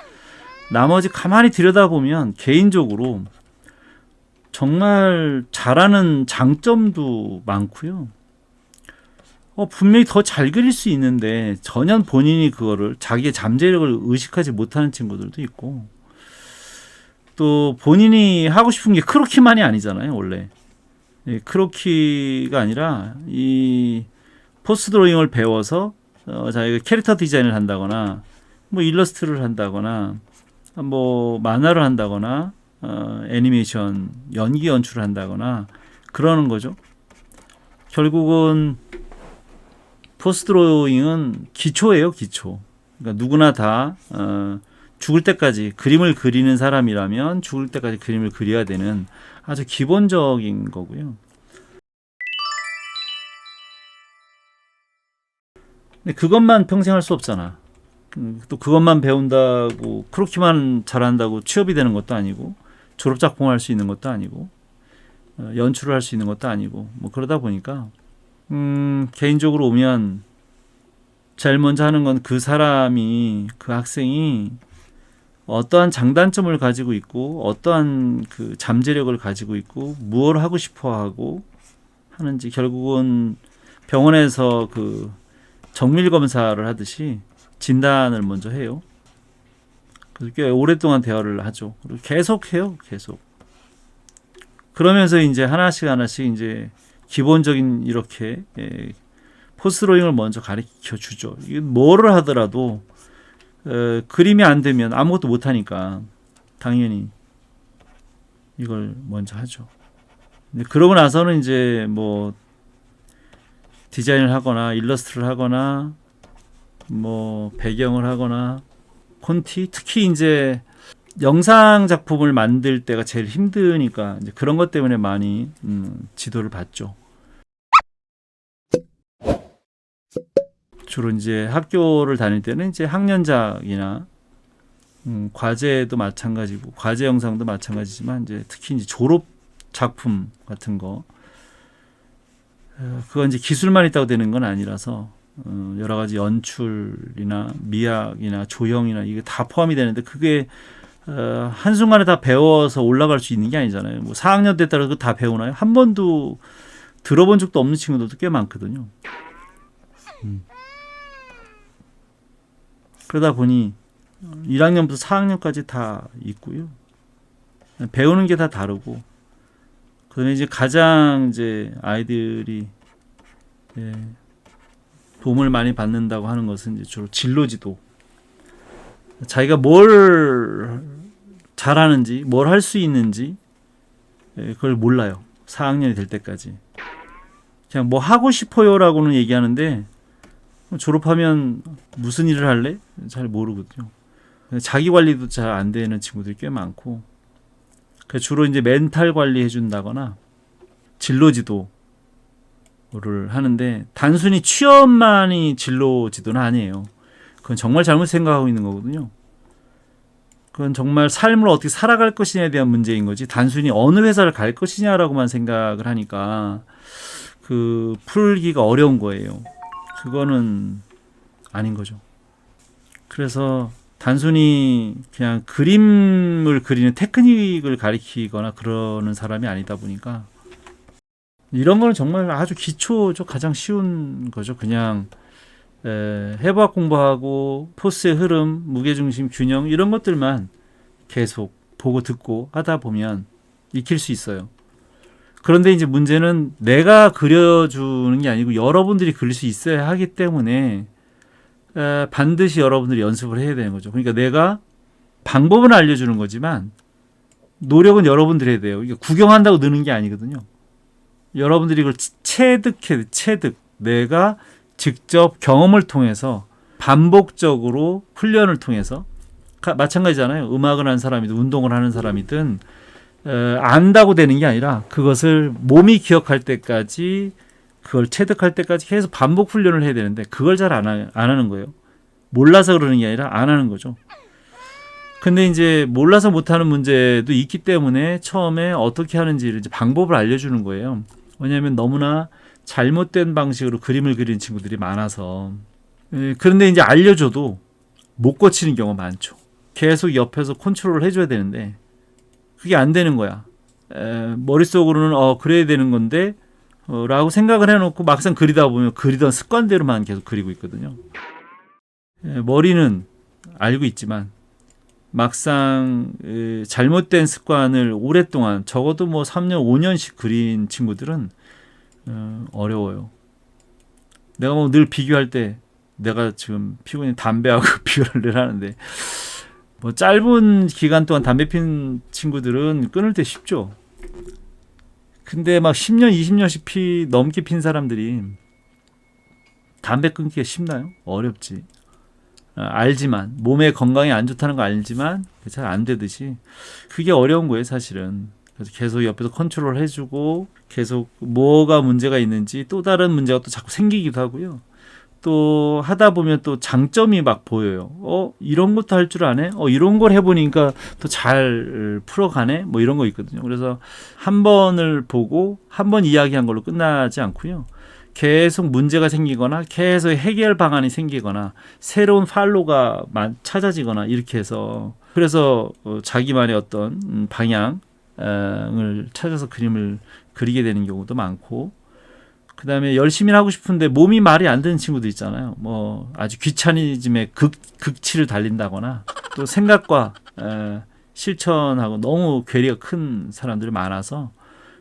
나머지 가만히 들여다보면 개인적으로 정말 잘하는 장점도 많고요. 분명히 더 잘 그릴 수 있는데 전혀 본인이 그거를 자기의 잠재력을 의식하지 못하는 친구들도 있고 또 본인이 하고 싶은 게 크로키만이 아니잖아요. 원래 크로키가 아니라 이 포스 드로잉을 배워서 자기가 캐릭터 디자인을 한다거나 뭐 일러스트를 한다거나 뭐 만화를 한다거나 애니메이션 연기 연출을 한다거나 그러는 거죠. 결국은 포스 드로잉은 기초예요, 기초. 그러니까 누구나 다 죽을 때까지 그림을 그리는 사람이라면 죽을 때까지 그림을 그려야 되는 아주 기본적인 거고요. 근데 그것만 평생 할 수 없잖아. 또 그것만 배운다고 크로키만 잘한다고 취업이 되는 것도 아니고 졸업 작품을 할 수 있는 것도 아니고 연출을 할 수 있는 것도 아니고 뭐 그러다 보니까 개인적으로 오면 제일 먼저 하는 건 그 사람이 그 학생이 어떠한 장단점을 가지고 있고 어떠한 그 잠재력을 가지고 있고 무엇을 하고 싶어 하고 하는지 결국은 병원에서 그 정밀 검사를 하듯이 진단을 먼저 해요. 그래서 꽤 오랫동안 대화를 하죠. 그리고 계속 해요. 계속. 그러면서 이제 하나씩 이제 기본적인 이렇게 포스로잉을 먼저 가르쳐 주죠. 이게 뭐를 하더라도 그림이 안 되면 아무것도 못 하니까 당연히 이걸 먼저 하죠. 근데 그러고 나서는 이제 뭐 디자인을 하거나 일러스트를 하거나 뭐 배경을 하거나 콘티 특히 이제 영상 작품을 만들 때가 제일 힘드니까 이제 그런 것 때문에 많이 지도를 받죠. 주로 이제 학교를 다닐 때는 이제 학년작이나 과제도 마찬가지고 과제 영상도 마찬가지지만 이제 특히 이제 졸업 작품 같은 거 그건 이제 기술만 있다고 되는 건 아니라서 여러 가지 연출이나 미학이나 조형이나 이게 다 포함이 되는데 그게 한순간에 다 배워서 올라갈 수 있는 게 아니잖아요. 뭐 4학년 됐다고 그거 다 배우나요? 한 번도 들어본 적도 없는 친구들도 꽤 많거든요. 그러다 보니 1학년부터 4학년까지 다 있고요. 배우는 게 다 다르고 그다음에 이제 가장 이제 아이들이 도움을 많이 받는다고 하는 것은 이제 주로 진로지도. 자기가 뭘 잘하는지, 뭘 할 수 있는지 그걸 몰라요. 4학년이 될 때까지. 그냥 뭐 하고 싶어요라고는 얘기하는데 졸업하면 무슨 일을 할래? 잘 모르거든요. 자기 관리도 잘 안 되는 친구들이 꽤 많고, 주로 이제 멘탈 관리 해준다거나 진로 지도를 하는데, 단순히 취업만이 진로 지도는 아니에요. 그건 정말 잘못 생각하고 있는 거거든요. 그건 정말 삶을 어떻게 살아갈 것이냐에 대한 문제인 거지, 단순히 어느 회사를 갈 것이냐라고만 생각을 하니까 풀기가 어려운 거예요. 그거는 아닌 거죠. 그래서 단순히 그냥 그림을 그리는 테크닉을 가리키거나 그러는 사람이 아니다 보니까, 이런 거는 정말 아주 기초죠. 가장 쉬운 거죠. 그냥 해부학 공부하고 포스의 흐름, 무게중심 균형, 이런 것들만 계속 보고 듣고 하다 보면 익힐 수 있어요. 그런데 이제 문제는 내가 그려주는 게 아니고 여러분들이 그릴 수 있어야 하기 때문에 반드시 여러분들이 연습을 해야 되는 거죠. 그러니까 내가 방법은 알려주는 거지만 노력은 여러분들이 해야 돼요. 이게 구경한다고 느는 게 아니거든요. 여러분들이 이걸 체득. 내가 직접 경험을 통해서 반복적으로 훈련을 통해서, 마찬가지잖아요. 음악을 하는 사람이든 운동을 하는 사람이든 안다고 되는 게 아니라 그것을 몸이 기억할 때까지, 그걸 체득할 때까지 계속 반복 훈련을 해야 되는데, 그걸 잘 안 하는 거예요. 몰라서 그러는 게 아니라 안 하는 거죠. 근데 이제 몰라서 못하는 문제도 있기 때문에 처음에 어떻게 하는지를 이제 방법을 알려주는 거예요. 왜냐하면 너무나 잘못된 방식으로 그림을 그리는 친구들이 많아서. 그런데 이제 알려줘도 못 고치는 경우가 많죠. 계속 옆에서 컨트롤을 해줘야 되는데 그게 안 되는 거야. 머릿속으로는 그래야 되는 건데 라고 생각을 해놓고 막상 그리다 보면 그리던 습관대로만 계속 그리고 있거든요. 머리는 알고 있지만 막상 잘못된 습관을 오랫동안, 적어도 뭐 3년 5년씩 그린 친구들은 어려워요. 내가 뭐 늘 비교할 때, 내가 지금 피곤해 담배하고 비교를 늘 하는데, 뭐 짧은 기간 동안 담배 핀 친구들은 끊을 때 쉽죠. 근데 막 10년 20년씩 넘게 핀 사람들이 담배 끊기가 쉽나요? 어렵지. 알지만, 몸에 건강에 안 좋다는 거 알지만 잘 안 되듯이 그게 어려운 거예요, 사실은. 그래서 계속 옆에서 컨트롤 해주고 계속 뭐가 문제가 있는지, 또 다른 문제가 또 자꾸 생기기도 하고요. 또 하다 보면 또 장점이 막 보여요. 이런 것도 할 줄 아네? 이런 걸 해보니까 또 잘 풀어가네? 뭐 이런 거 있거든요. 그래서 한 번을 보고 한 번 이야기한 걸로 끝나지 않고요. 계속 문제가 생기거나 계속 해결 방안이 생기거나 새로운 팔로가 찾아지거나 이렇게 해서, 그래서 자기만의 어떤 방향을 찾아서 그림을 그리게 되는 경우도 많고, 그 다음에 열심히 하고 싶은데 몸이 말이 안 되는 친구도 있잖아요. 뭐 아주 귀차니즘에 극치를 달린다거나, 또 생각과 실천하고 너무 괴리가 큰 사람들이 많아서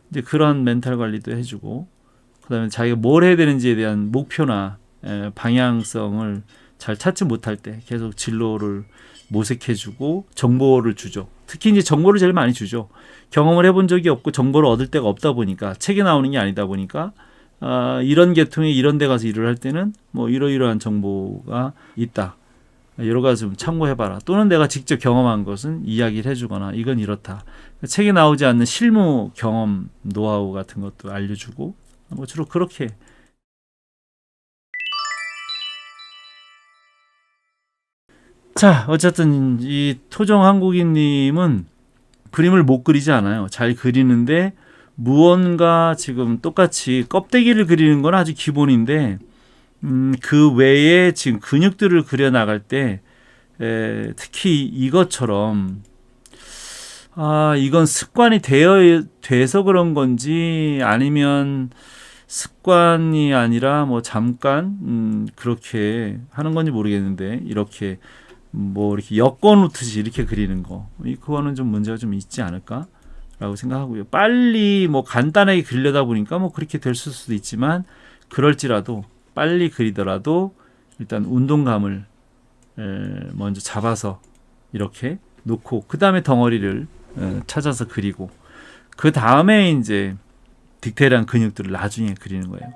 이제 그런 멘탈 관리도 해주고, 그 다음에 자기가 뭘 해야 되는지에 대한 목표나 방향성을 잘 찾지 못할 때 계속 진로를 모색해주고 정보를 주죠. 특히 이제 정보를 제일 많이 주죠. 경험을 해본 적이 없고 정보를 얻을 데가 없다 보니까, 책에 나오는 게 아니다 보니까 이런 계통에 이런 데 가서 일을 할 때는 뭐 이러이러한 정보가 있다, 여러 가지 좀 참고해봐라, 또는 내가 직접 경험한 것은 이야기를 해주거나 이건 이렇다, 책에 나오지 않는 실무 경험 노하우 같은 것도 알려주고, 뭐 주로 그렇게. 자, 어쨌든 이 토종 한국인님은 그림을 못 그리지 않아요. 잘 그리는데 무언가 지금 똑같이 껍데기를 그리는 건 아주 기본인데, 그 외에 지금 근육들을 그려 나갈 때 특히 이것처럼 이건 습관이 돼서 그런 건지, 아니면 습관이 아니라 뭐 잠깐 그렇게 하는 건지 모르겠는데, 이렇게 뭐 이렇게 엮어 놓듯이 이렇게 그리는 거, 그거는 좀 문제가 좀 있지 않을까라고 생각하고요. 빨리 뭐 간단하게 그리려다 보니까 뭐 그렇게 될 수도 있지만, 그럴지라도 빨리 그리더라도 일단 운동감을 먼저 잡아서 이렇게 놓고, 그 다음에 덩어리를 찾아서 그리고, 그 다음에 이제 디테일한 근육들을 나중에 그리는 거예요.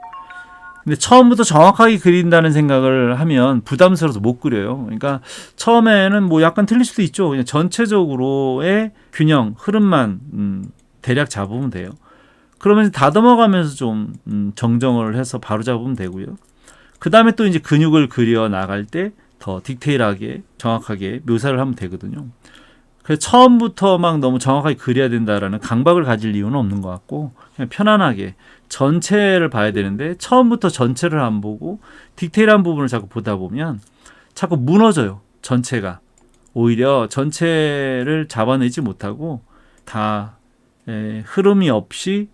근데 처음부터 정확하게 그린다는 생각을 하면 부담스러워서 못 그려요. 그러니까 처음에는 뭐 약간 틀릴 수도 있죠. 그냥 전체적으로의 균형, 흐름만 대략 잡으면 돼요. 그러면 다듬어가면서 좀 정정을 해서 바로 잡으면 되고요. 그 다음에 또 이제 근육을 그려 나갈 때 더 디테일하게 정확하게 묘사를 하면 되거든요. 그래서 처음부터 막 너무 정확하게 그려야 된다라는 강박을 가질 이유는 없는 것 같고, 그냥 편안하게 전체를 봐야 되는데 처음부터 전체를 안 보고 디테일한 부분을 자꾸 보다 보면 자꾸 무너져요. 전체가 오히려 전체를 잡아내지 못하고 다 흐름이 없이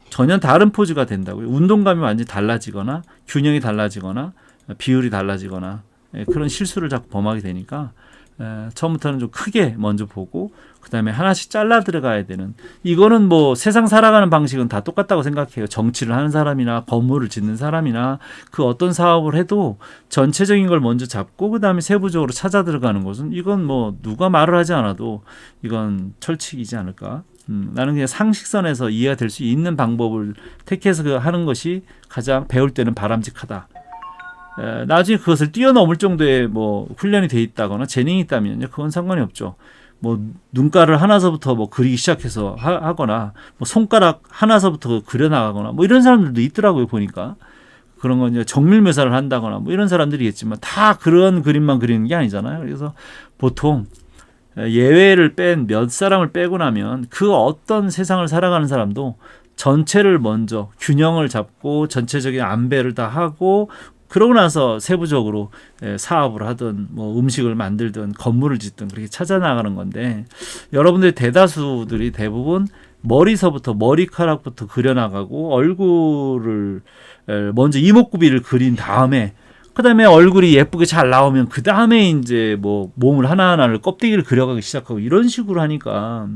전혀 다른 포즈가 된다고요. 운동감이 완전히 달라지거나 균형이 달라지거나 비율이 달라지거나 그런 실수를 자꾸 범하게 되니까 처음부터는 좀 크게 먼저 보고 그 다음에 하나씩 잘라 들어가야 되는, 이거는 뭐 세상 살아가는 방식은 다 똑같다고 생각해요. 정치를 하는 사람이나 건물을 짓는 사람이나 그 어떤 사업을 해도 전체적인 걸 먼저 잡고 그 다음에 세부적으로 찾아 들어가는 것은, 이건 뭐 누가 말을 하지 않아도 이건 철칙이지 않을까. 나는 그냥 상식선에서 이해가 될 수 있는 방법을 택해서 하는 것이 가장 배울 때는 바람직하다. 나중에 그것을 뛰어넘을 정도의 뭐 훈련이 돼 있다거나 재능이 있다면 그건 상관이 없죠. 뭐 눈가를 하나서부터 뭐 그리기 시작해서 하거나 뭐 손가락 하나서부터 그려 나가거나 뭐 이런 사람들도 있더라고요. 보니까 그런 건 이제 정밀 묘사를 한다거나 뭐 이런 사람들이겠지만 다 그런 그림만 그리는 게 아니잖아요. 그래서 보통 예외를 뺀 몇 사람을 빼고 나면 그 어떤 세상을 살아가는 사람도 전체를 먼저 균형을 잡고 전체적인 안배를 다 하고 그러고 나서 세부적으로 사업을 하든 뭐 음식을 만들든 건물을 짓든 그렇게 찾아 나가는 건데, 여러분들 대다수들이 대부분 머리서부터 머리카락부터 그려나가고 얼굴을 먼저 이목구비를 그린 다음에 그 다음에 얼굴이 예쁘게 잘 나오면 그 다음에 이제 뭐 몸을 하나하나를 껍데기를 그려가기 시작하고 이런 식으로 하니까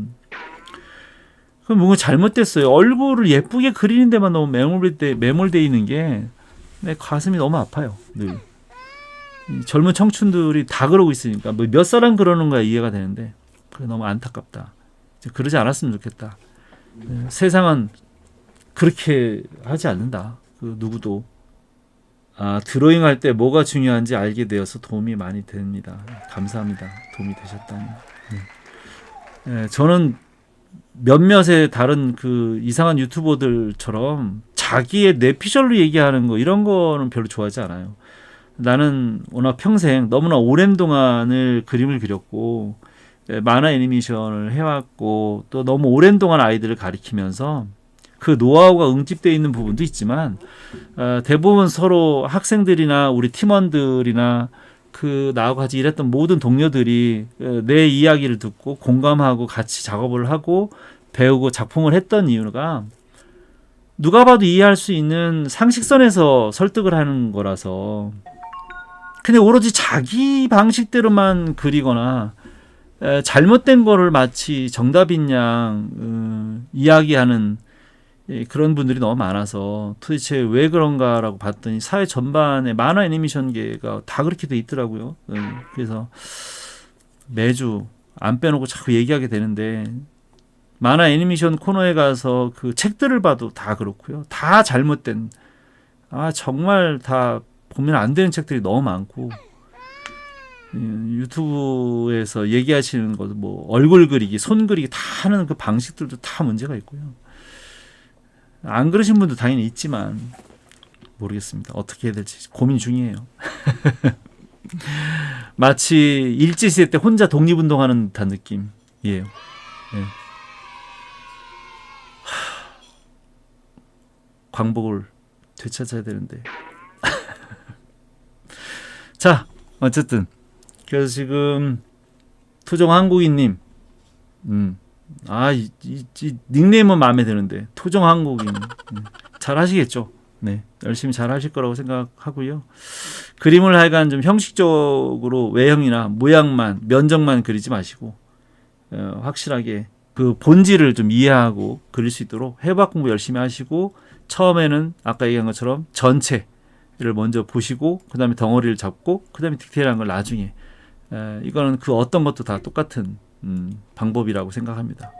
그럼 뭔가 잘못됐어요. 얼굴을 예쁘게 그리는 데만 너무 매몰돼 있는 게 내 가슴이 너무 아파요. 늘 젊은 청춘들이 다 그러고 있으니까 뭐 몇 사람 그러는 거야 이해가 되는데 그게 너무 안타깝다. 그러지 않았으면 좋겠다. 세상은 그렇게 하지 않는다. 그 누구도. 드로잉 할 때 뭐가 중요한지 알게 되어서 도움이 많이 됩니다. 감사합니다. 도움이 되셨다니. 저는 몇몇의 다른 그 이상한 유튜버들처럼 자기의 뇌피셜로 얘기하는 거 이런 거는 별로 좋아하지 않아요. 나는 워낙 평생 너무나 오랜 동안을 그림을 그렸고 만화 애니메이션을 해왔고 또 너무 오랜 동안 아이들을 가리키면서 그 노하우가 응집되어 있는 부분도 있지만 대부분 서로 학생들이나 우리 팀원들이나 그 나하고 같이 일했던 모든 동료들이 내 이야기를 듣고 공감하고 같이 작업을 하고 배우고 작품을 했던 이유가 누가 봐도 이해할 수 있는 상식선에서 설득을 하는 거라서. 근데 오로지 자기 방식대로만 그리거나 잘못된 거를 마치 정답인 양 이야기하는 그런 분들이 너무 많아서 도대체 왜 그런가라고 봤더니 사회 전반의 만화 애니메이션계가 다 그렇게 돼 있더라고요. 그래서 매주 안 빼놓고 자꾸 얘기하게 되는데 만화 애니메이션 코너에 가서 그 책들을 봐도 다 그렇고요. 다 잘못된, 정말 다 보면 안 되는 책들이 너무 많고 유튜브에서 얘기하시는 것도 뭐 얼굴 그리기, 손 그리기 다 하는 그 방식들도 다 문제가 있고요. 안 그러신 분도 당연히 있지만 모르겠습니다. 어떻게 해야 될지 고민 중이에요. 마치 일제시대 때 혼자 독립운동하는 듯한 느낌이에요. 네. 광복을 되찾아야 되는데. 자, 어쨌든 그래서 지금 토종 한국인님, 이 닉네임은 마음에 드는데 토종 한국인 잘 하시겠죠? 네, 열심히 잘 하실 거라고 생각하고요. 그림을 하여간 좀 형식적으로 외형이나 모양만 면적만 그리지 마시고 확실하게 그 본질을 좀 이해하고 그릴 수 있도록 해박 공부 열심히 하시고 처음에는 아까 얘기한 것처럼 전체를 먼저 보시고 그 다음에 덩어리를 잡고 그 다음에 디테일한 걸 나중에 이거는 그 어떤 것도 다 똑같은 방법이라고 생각합니다.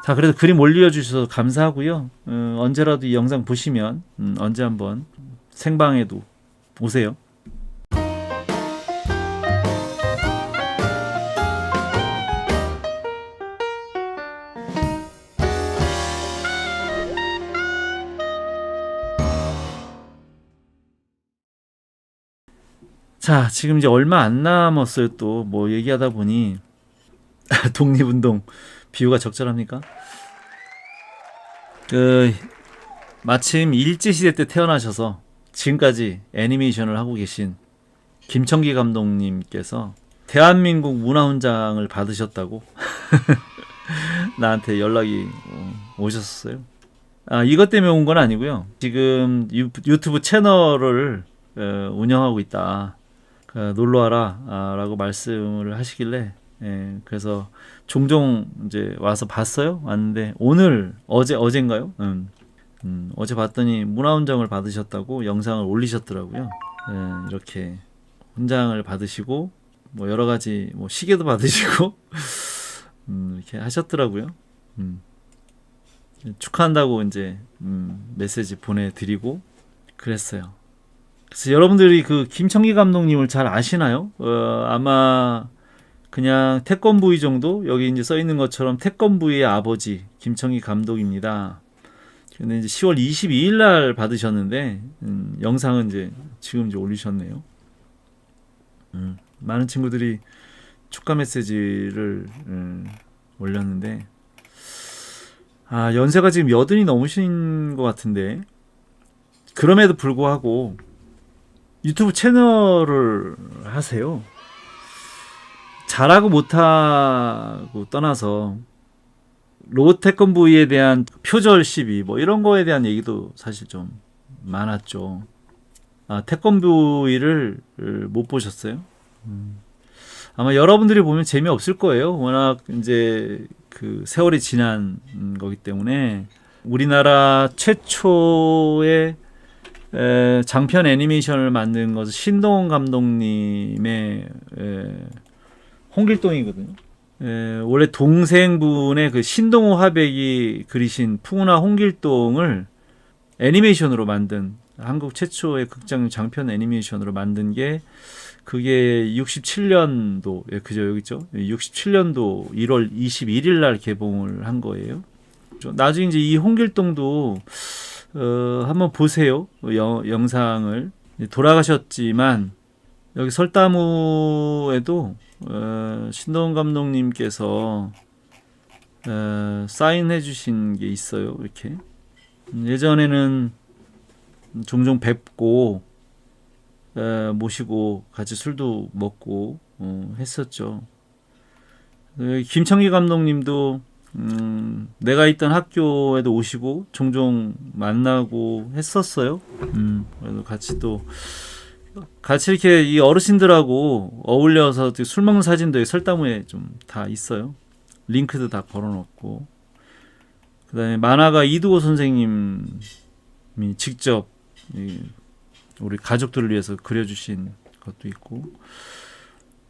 자, 그래도 그림 올려주셔서 감사하고요. 언제라도 이 영상 보시면 언제 한번 생방에도 오세요. 자, 지금 이제 얼마 안 남았어요. 또 뭐 얘기하다 보니 독립운동 비유가 적절합니까? 마침 일제시대 때 태어나셔서 지금까지 애니메이션을 하고 계신 김청기 감독님께서 대한민국 문화훈장을 받으셨다고 나한테 연락이 오셨어요. 이것 때문에 온 건 아니고요. 지금 유튜브 채널을 운영하고 있다. 놀러와라 라고 말씀을 하시길래 그래서 종종 이제 와서 봤어요. 왔는데 오늘 어젠가요? 어제 봤더니 문화훈장을 받으셨다고 영상을 올리셨더라고요. 이렇게 훈장을 받으시고 뭐 여러 가지 뭐 시계도 받으시고 이렇게 하셨더라고요. 축하한다고 이제 메시지 보내드리고 그랬어요. 그래서 여러분들이 그 김청기 감독님을 잘 아시나요? 아마 그냥 태권브이 정도? 여기 이제 써 있는 것처럼 태권브이의 아버지 김청기 감독입니다. 근데 이제 10월 22일 날 받으셨는데 영상은 이제 지금 이제 올리셨네요. 많은 친구들이 축하 메시지를 올렸는데 연세가 지금 80이 넘으신 것 같은데 그럼에도 불구하고 유튜브 채널을 하세요. 잘하고 못하고 떠나서 로봇 태권브이에 대한 표절 시비 뭐 이런 거에 대한 얘기도 사실 좀 많았죠. 태권브이를 못 보셨어요? 아마 여러분들이 보면 재미없을 거예요. 워낙 이제 그 세월이 지난 거기 때문에 우리나라 최초의 장편 애니메이션을 만든 것은 신동원 감독님의 홍길동이거든요. 원래 동생분의 그 신동호 화백이 그리신 풍운하 홍길동을 애니메이션으로 만든 한국 최초의 극장 장편 애니메이션으로 만든 게 그게 67년도 그죠 여기 있죠. 67년도 1월 21일 날 개봉을 한 거예요. 나중에 이제 이 홍길동도 한번 보세요. 영상을 돌아가셨지만 여기 설다무에도 신동훈 감독님께서 사인해 주신 게 있어요. 이렇게 예전에는 종종 뵙고 모시고 같이 술도 먹고 했었죠. 김청기 감독님도 내가 있던 학교에도 오시고 종종 만나고 했었어요. 그래서 같이 이렇게 이 어르신들하고 어울려서 술 먹는 사진도 설다무에 좀 다 있어요. 링크도 다 걸어놓고. 그다음에 만화가 이두호 선생님이 직접 우리 가족들을 위해서 그려주신 것도 있고,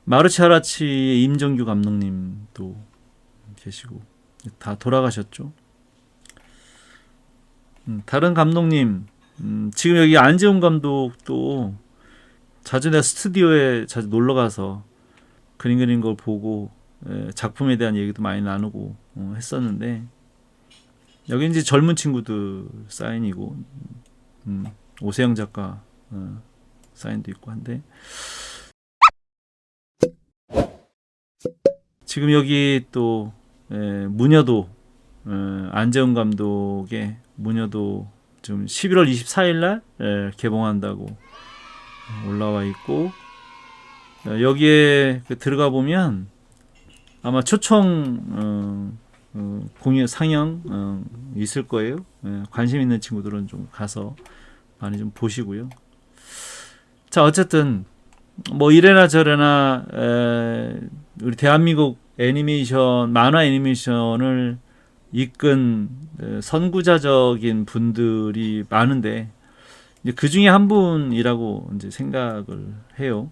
마르치 아라치의 임정규 감독님도 계시고 다 돌아가셨죠. 다른 감독님, 지금 여기 안재훈 감독도 자주 내가 스튜디오에 자주 놀러 가서 그림 그리는 걸 보고 작품에 대한 얘기도 많이 나누고 했었는데, 여기 이제 젊은 친구들 사인이고 오세영 작가 사인도 있고 한데, 지금 여기 또 무녀도 안재훈 감독의 무녀도 지금 11월 24일 날 개봉한다고 올라와 있고, 여기에 들어가 보면 아마 초청 공연 상영 있을 거예요. 관심 있는 친구들은 좀 가서 많이 좀 보시고요. 자, 어쨌든 뭐 이래나 저래나 우리 대한민국 애니메이션, 만화 애니메이션을 이끈 선구자적인 분들이 많은데, 그 중에 한 분이라고 이제 생각을 해요.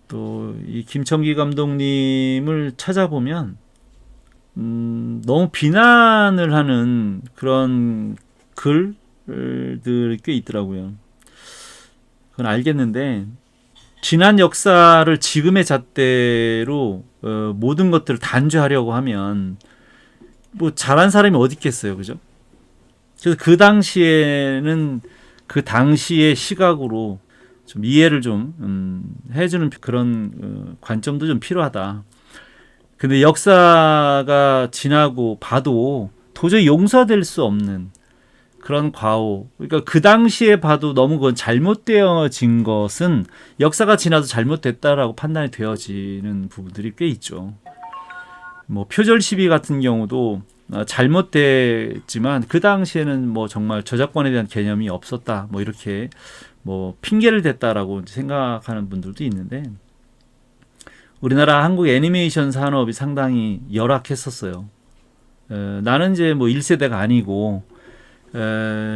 또 이 김청기 감독님을 찾아보면 너무 비난을 하는 그런 글들이 꽤 있더라고요. 그건 알겠는데 지난 역사를 지금의 잣대로 모든 것들을 단죄하려고 하면 뭐 잘한 사람이 어디 있겠어요, 그죠? 그래서 그 당시에는 그 당시의 시각으로 좀 이해를 좀 해주는 그런 관점도 좀 필요하다. 근데 역사가 지나고 봐도 도저히 용서될 수 없는 그런 과오. 그러니까 그 당시에 봐도 너무 그건 잘못되어진 것은 역사가 지나도 잘못됐다라고 판단이 되어지는 부분들이 꽤 있죠. 뭐 표절 시비 같은 경우도 잘못됐지만 그 당시에는 뭐 정말 저작권에 대한 개념이 없었다. 뭐 이렇게 뭐 핑계를 댔다라고 생각하는 분들도 있는데 우리나라 한국 애니메이션 산업이 상당히 열악했었어요. 나는 이제 뭐 1세대가 아니고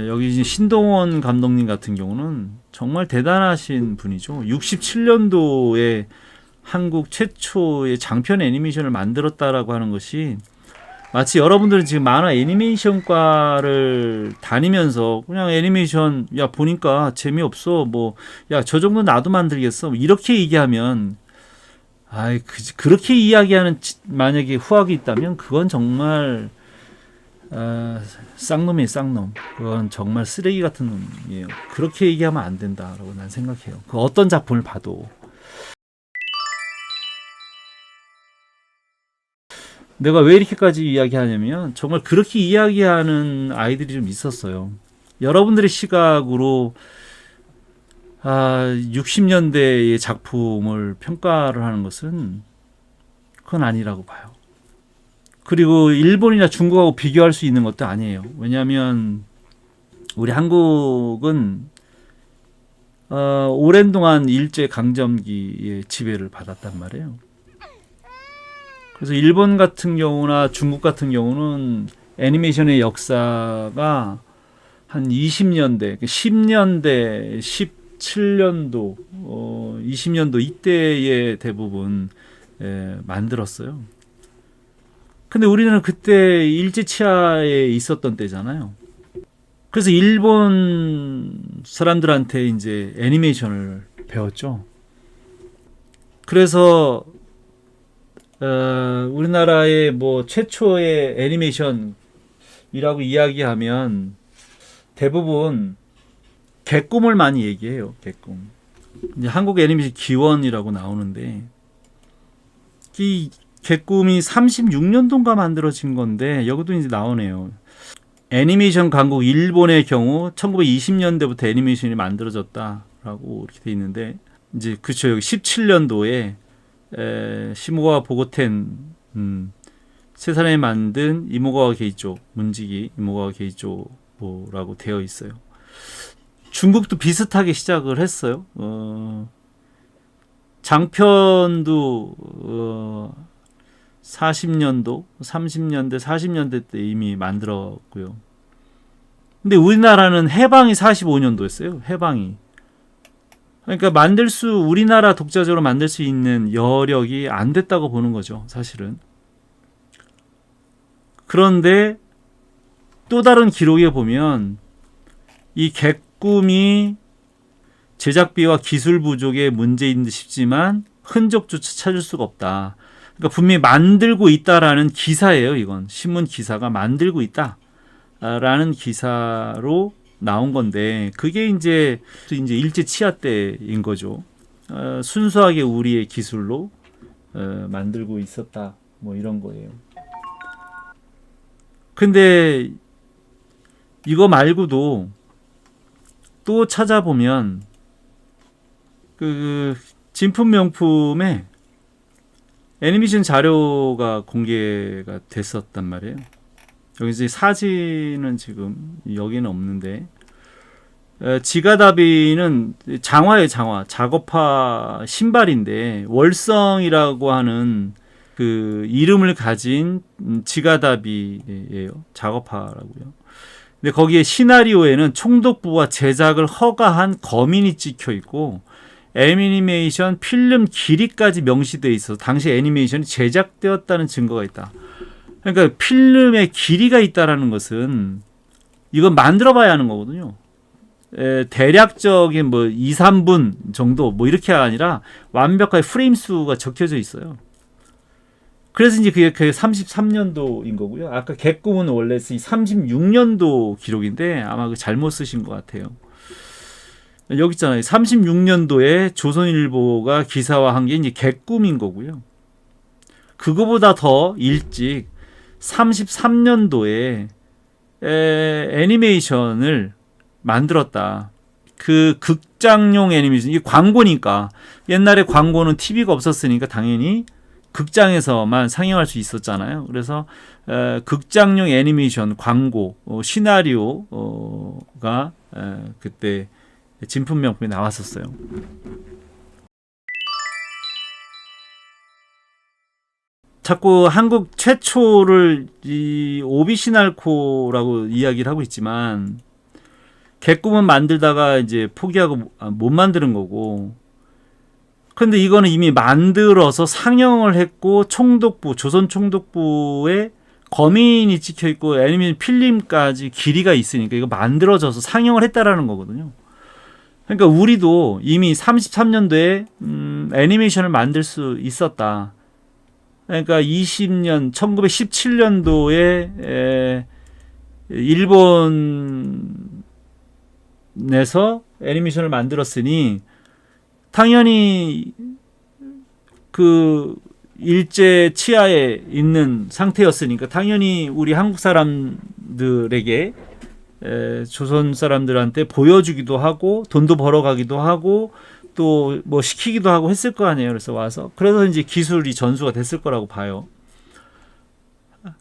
여기 이제 신동원 감독님 같은 경우는 정말 대단하신 분이죠. 67년도에 한국 최초의 장편 애니메이션을 만들었다라고 하는 것이 마치 여러분들은 지금 만화 애니메이션과를 다니면서 그냥 애니메이션 야 보니까 재미없어 뭐 야 저 정도 나도 만들겠어 뭐 이렇게 얘기하면 그렇게 이야기하는 만약에 후학이 있다면 그건 정말 쌍놈이에요, 쌍놈. 그건 정말 쓰레기 같은 놈이에요. 그렇게 얘기하면 안 된다라고 난 생각해요. 그 어떤 작품을 봐도. 내가 왜 이렇게까지 이야기하냐면 정말 그렇게 이야기하는 아이들이 좀 있었어요. 여러분들의 시각으로 60년대의 작품을 평가를 하는 것은 그건 아니라고 봐요. 그리고 일본이나 중국하고 비교할 수 있는 것도 아니에요. 왜냐하면 우리 한국은 오랜 동안 일제 강점기의 지배를 받았단 말이에요. 그래서 일본 같은 경우나 중국 같은 경우는 애니메이션의 역사가 한 20년대, 10년대, 17년도, 20년도 이때에 대부분 만들었어요. 근데 우리는 그때 일제 치하에 있었던 때잖아요. 그래서 일본 사람들한테 이제 애니메이션을 배웠죠. 그래서 우리나라의 뭐 최초의 애니메이션이라고 이야기하면 대부분 개꿈을 많이 얘기해요. 개꿈. 이제 한국 애니메이션 기원이라고 나오는데 이 개꿈이 36년도인가 만들어진 건데 여기도 이제 나오네요. 애니메이션 강국 일본의 경우 1920년대부터 애니메이션이 만들어졌다라고 이렇게 돼 있는데 이제 그쵸 여기 17년도에 시모가와 보고텐 세 사람이 만든 이모가와 게이조 문지기 이모가와 게이조라고 되어 있어요. 중국도 비슷하게 시작을 했어요. 장편도 40년도, 30년대, 40년대 때 이미 만들었고요. 근데 우리나라는 해방이 45년도였어요. 해방이. 그러니까 우리나라 독자적으로 만들 수 있는 여력이 안 됐다고 보는 거죠, 사실은. 그런데 또 다른 기록에 보면 이 개꿈이 제작비와 기술 부족의 문제인 듯 싶지만 흔적조차 찾을 수가 없다. 그러니까 분명히 만들고 있다라는 기사예요, 이건. 신문 기사가 만들고 있다라는 기사로 나온 건데 그게 이제 일제 치하 때인 거죠. 순수하게 우리의 기술로 만들고 있었다. 뭐 이런 거예요. 근데 이거 말고도 또 찾아보면 그 진품 명품에 애니메이션 자료가 공개가 됐었단 말이에요. 여기 이제 사진은 지금 여기는 없는데 지가다비는 장화예요, 장화. 작업화 신발인데 월성이라고 하는 그 이름을 가진 지가다비예요. 작업화라고요. 근데 거기에 시나리오에는 총독부와 제작을 허가한 검인이 찍혀 있고 애니메이션 필름 길이까지 명시되어 있어서 당시 애니메이션이 제작되었다는 증거가 있다. 그러니까 필름의 길이가 있다라는 것은 이건 만들어봐야 하는 거거든요. 대략적인 뭐 2, 3분 정도 뭐 이렇게 아니라 완벽하게 프레임 수가 적혀져 있어요. 그래서 이제 그게 33년도인 거고요. 아까 개꿈은 원래 36년도 기록인데 아마 그 잘못 쓰신 것 같아요. 여기 있잖아요. 36년도에 조선일보가 기사화한 게 이제 개꿈인 거고요. 그거보다 더 일찍 33년도에 애니메이션을 만들었다. 그 극장용 애니메이션, 이게 광고니까 옛날에 광고는 TV가 없었으니까 당연히 극장에서만 상영할 수 있었잖아요. 그래서 극장용 애니메이션 광고 시나리오가 그때 진품 명품이 나왔었어요. 자꾸 한국 최초를 이 오비시날코라고 이야기를 하고 있지만 개꿈은 만들다가 이제 포기하고 못 만드는 거고, 근데 이거는 이미 만들어서 상영을 했고 총독부, 조선 총독부에 검인이 찍혀 있고 애니메이션 필름까지 길이가 있으니까 이거 만들어져서 상영을 했다라는 거거든요. 그러니까 우리도 이미 33년도에 애니메이션을 만들 수 있었다. 그러니까 20년 1917년도에 일본에서 애니메이션을 만들었으니 당연히 그 일제 치하에 있는 상태였으니까 당연히 우리 한국 사람들에게 조선 사람들한테 보여주기도 하고 돈도 벌어가기도 하고 또 뭐 시키기도 하고 했을 거 아니에요. 그래서 와서 그래서 이제 기술이 전수가 됐을 거라고 봐요.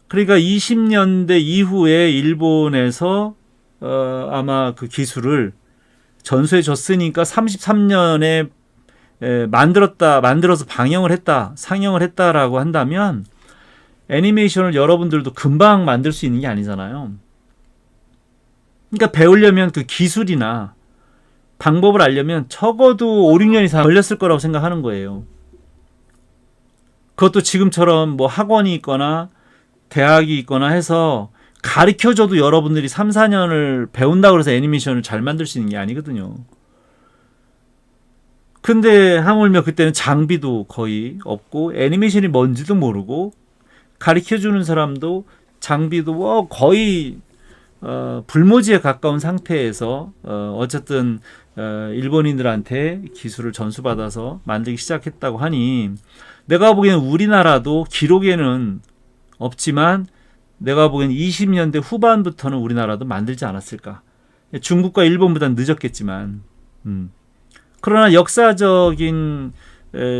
그러니까 20년대 이후에 일본에서 아마 그 기술을 전수해 줬으니까 33년에 만들어서 방영을 했다, 상영을 했다라고 한다면 애니메이션을 여러분들도 금방 만들 수 있는 게 아니잖아요. 그러니까 배우려면 그 기술이나 방법을 알려면 적어도 5, 6년 이상 걸렸을 거라고 생각하는 거예요. 그것도 지금처럼 뭐 학원이 있거나 대학이 있거나 해서 가르쳐줘도 여러분들이 3, 4년을 배운다고 해서 애니메이션을 잘 만들 수 있는 게 아니거든요. 근데 하물며 그때는 장비도 거의 없고 애니메이션이 뭔지도 모르고 가르쳐주는 사람도 장비도 뭐 거의 불모지에 가까운 상태에서 어쨌든 일본인들한테 기술을 전수받아서 만들기 시작했다고 하니 내가 보기에는 우리나라도 기록에는 없지만 내가 보기에는 20년대 후반부터는 우리나라도 만들지 않았을까. 중국과 일본보다는 늦었겠지만 그러나 역사적인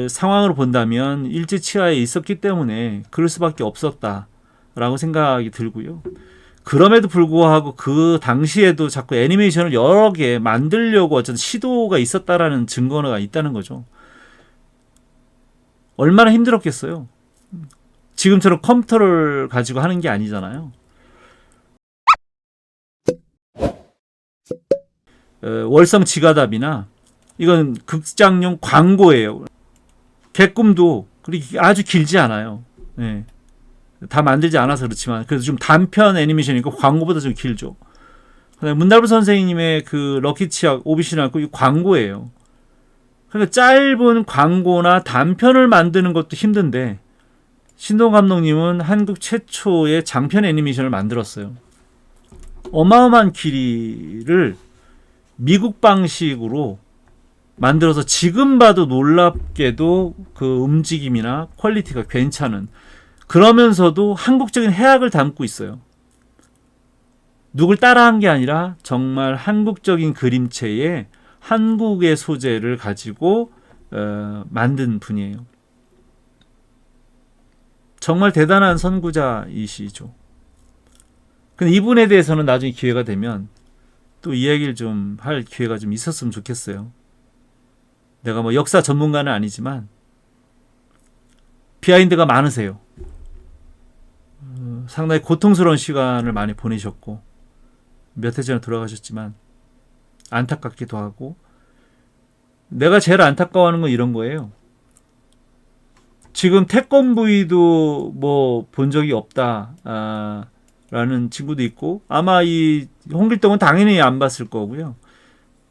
상황으로 본다면 일제 치하에 있었기 때문에 그럴 수밖에 없었다라고 생각이 들고요. 그럼에도 불구하고 그 당시에도 자꾸 애니메이션을 여러 개 만들려고 어쨌든 시도가 있었다라는 증거가 있다는 거죠. 얼마나 힘들었겠어요. 지금처럼 컴퓨터를 가지고 하는 게 아니잖아요. 월성 지가답이나 이건 극장용 광고예요. 개꿈도 아주 길지 않아요. 네. 다 만들지 않아서 그렇지만 그래도 좀 단편 애니메이션이고 광고보다 좀 길죠. 문달부 선생님의 그 럭키치약 오비시나코 이 광고예요. 그러니까 짧은 광고나 단편을 만드는 것도 힘든데 신동 감독님은 한국 최초의 장편 애니메이션을 만들었어요. 어마어마한 길이를 미국 방식으로 만들어서 지금 봐도 놀랍게도 그 움직임이나 퀄리티가 괜찮은, 그러면서도 한국적인 해악을 담고 있어요. 누굴 따라한 게 아니라 정말 한국적인 그림체에 한국의 소재를 가지고 만든 분이에요. 정말 대단한 선구자이시죠. 근데 이분에 대해서는 나중에 기회가 되면 또 이야기를 좀 할 기회가 좀 있었으면 좋겠어요. 내가 뭐 역사 전문가는 아니지만 비하인드가 많으세요. 상당히 고통스러운 시간을 많이 보내셨고 몇 해 전에 돌아가셨지만 안타깝기도 하고, 내가 제일 안타까워하는 건 이런 거예요. 지금 태권브이도 뭐 본 적이 없다 라는 친구도 있고, 아마 이 홍길동은 당연히 안 봤을 거고요.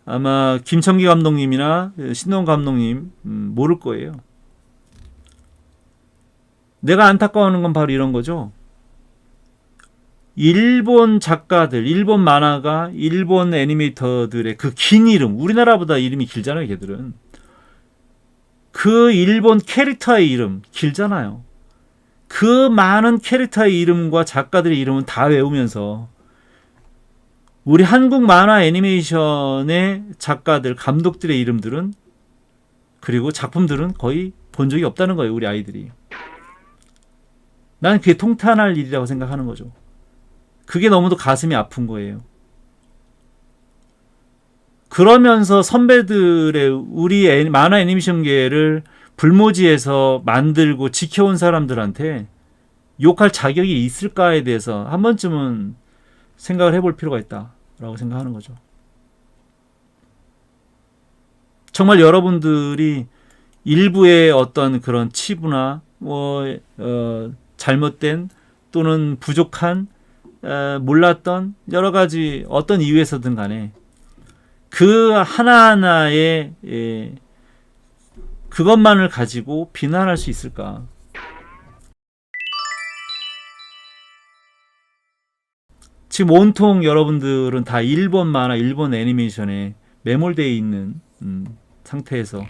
아마 김청기 감독님이나 신동훈 감독님 모를 거예요. 내가 안타까워하는 건 바로 이런 거죠. 일본 작가들, 일본 만화가, 일본 애니메이터들의 그 긴 이름, 우리나라보다 이름이 길잖아요, 걔들은. 그 일본 캐릭터의 이름, 길잖아요. 그 많은 캐릭터의 이름과 작가들의 이름은 다 외우면서 우리 한국 만화 애니메이션의 작가들, 감독들의 이름들은 그리고 작품들은 거의 본 적이 없다는 거예요, 우리 아이들이. 나는 그게 통탄할 일이라고 생각하는 거죠. 그게 너무도 가슴이 아픈 거예요. 그러면서 선배들의 우리 만화 애니메이션계를 불모지에서 만들고 지켜온 사람들한테 욕할 자격이 있을까에 대해서 한 번쯤은 생각을 해볼 필요가 있다라고 생각하는 거죠. 정말 여러분들이 일부의 어떤 그런 치부나 잘못된 또는 부족한 몰랐던 여러 가지 어떤 이유에서든 간에 그 하나하나의 그것만을 가지고 비난할 수 있을까? 지금 온통 여러분들은 다 일본 만화, 일본 애니메이션에 매몰되어 있는 상태에서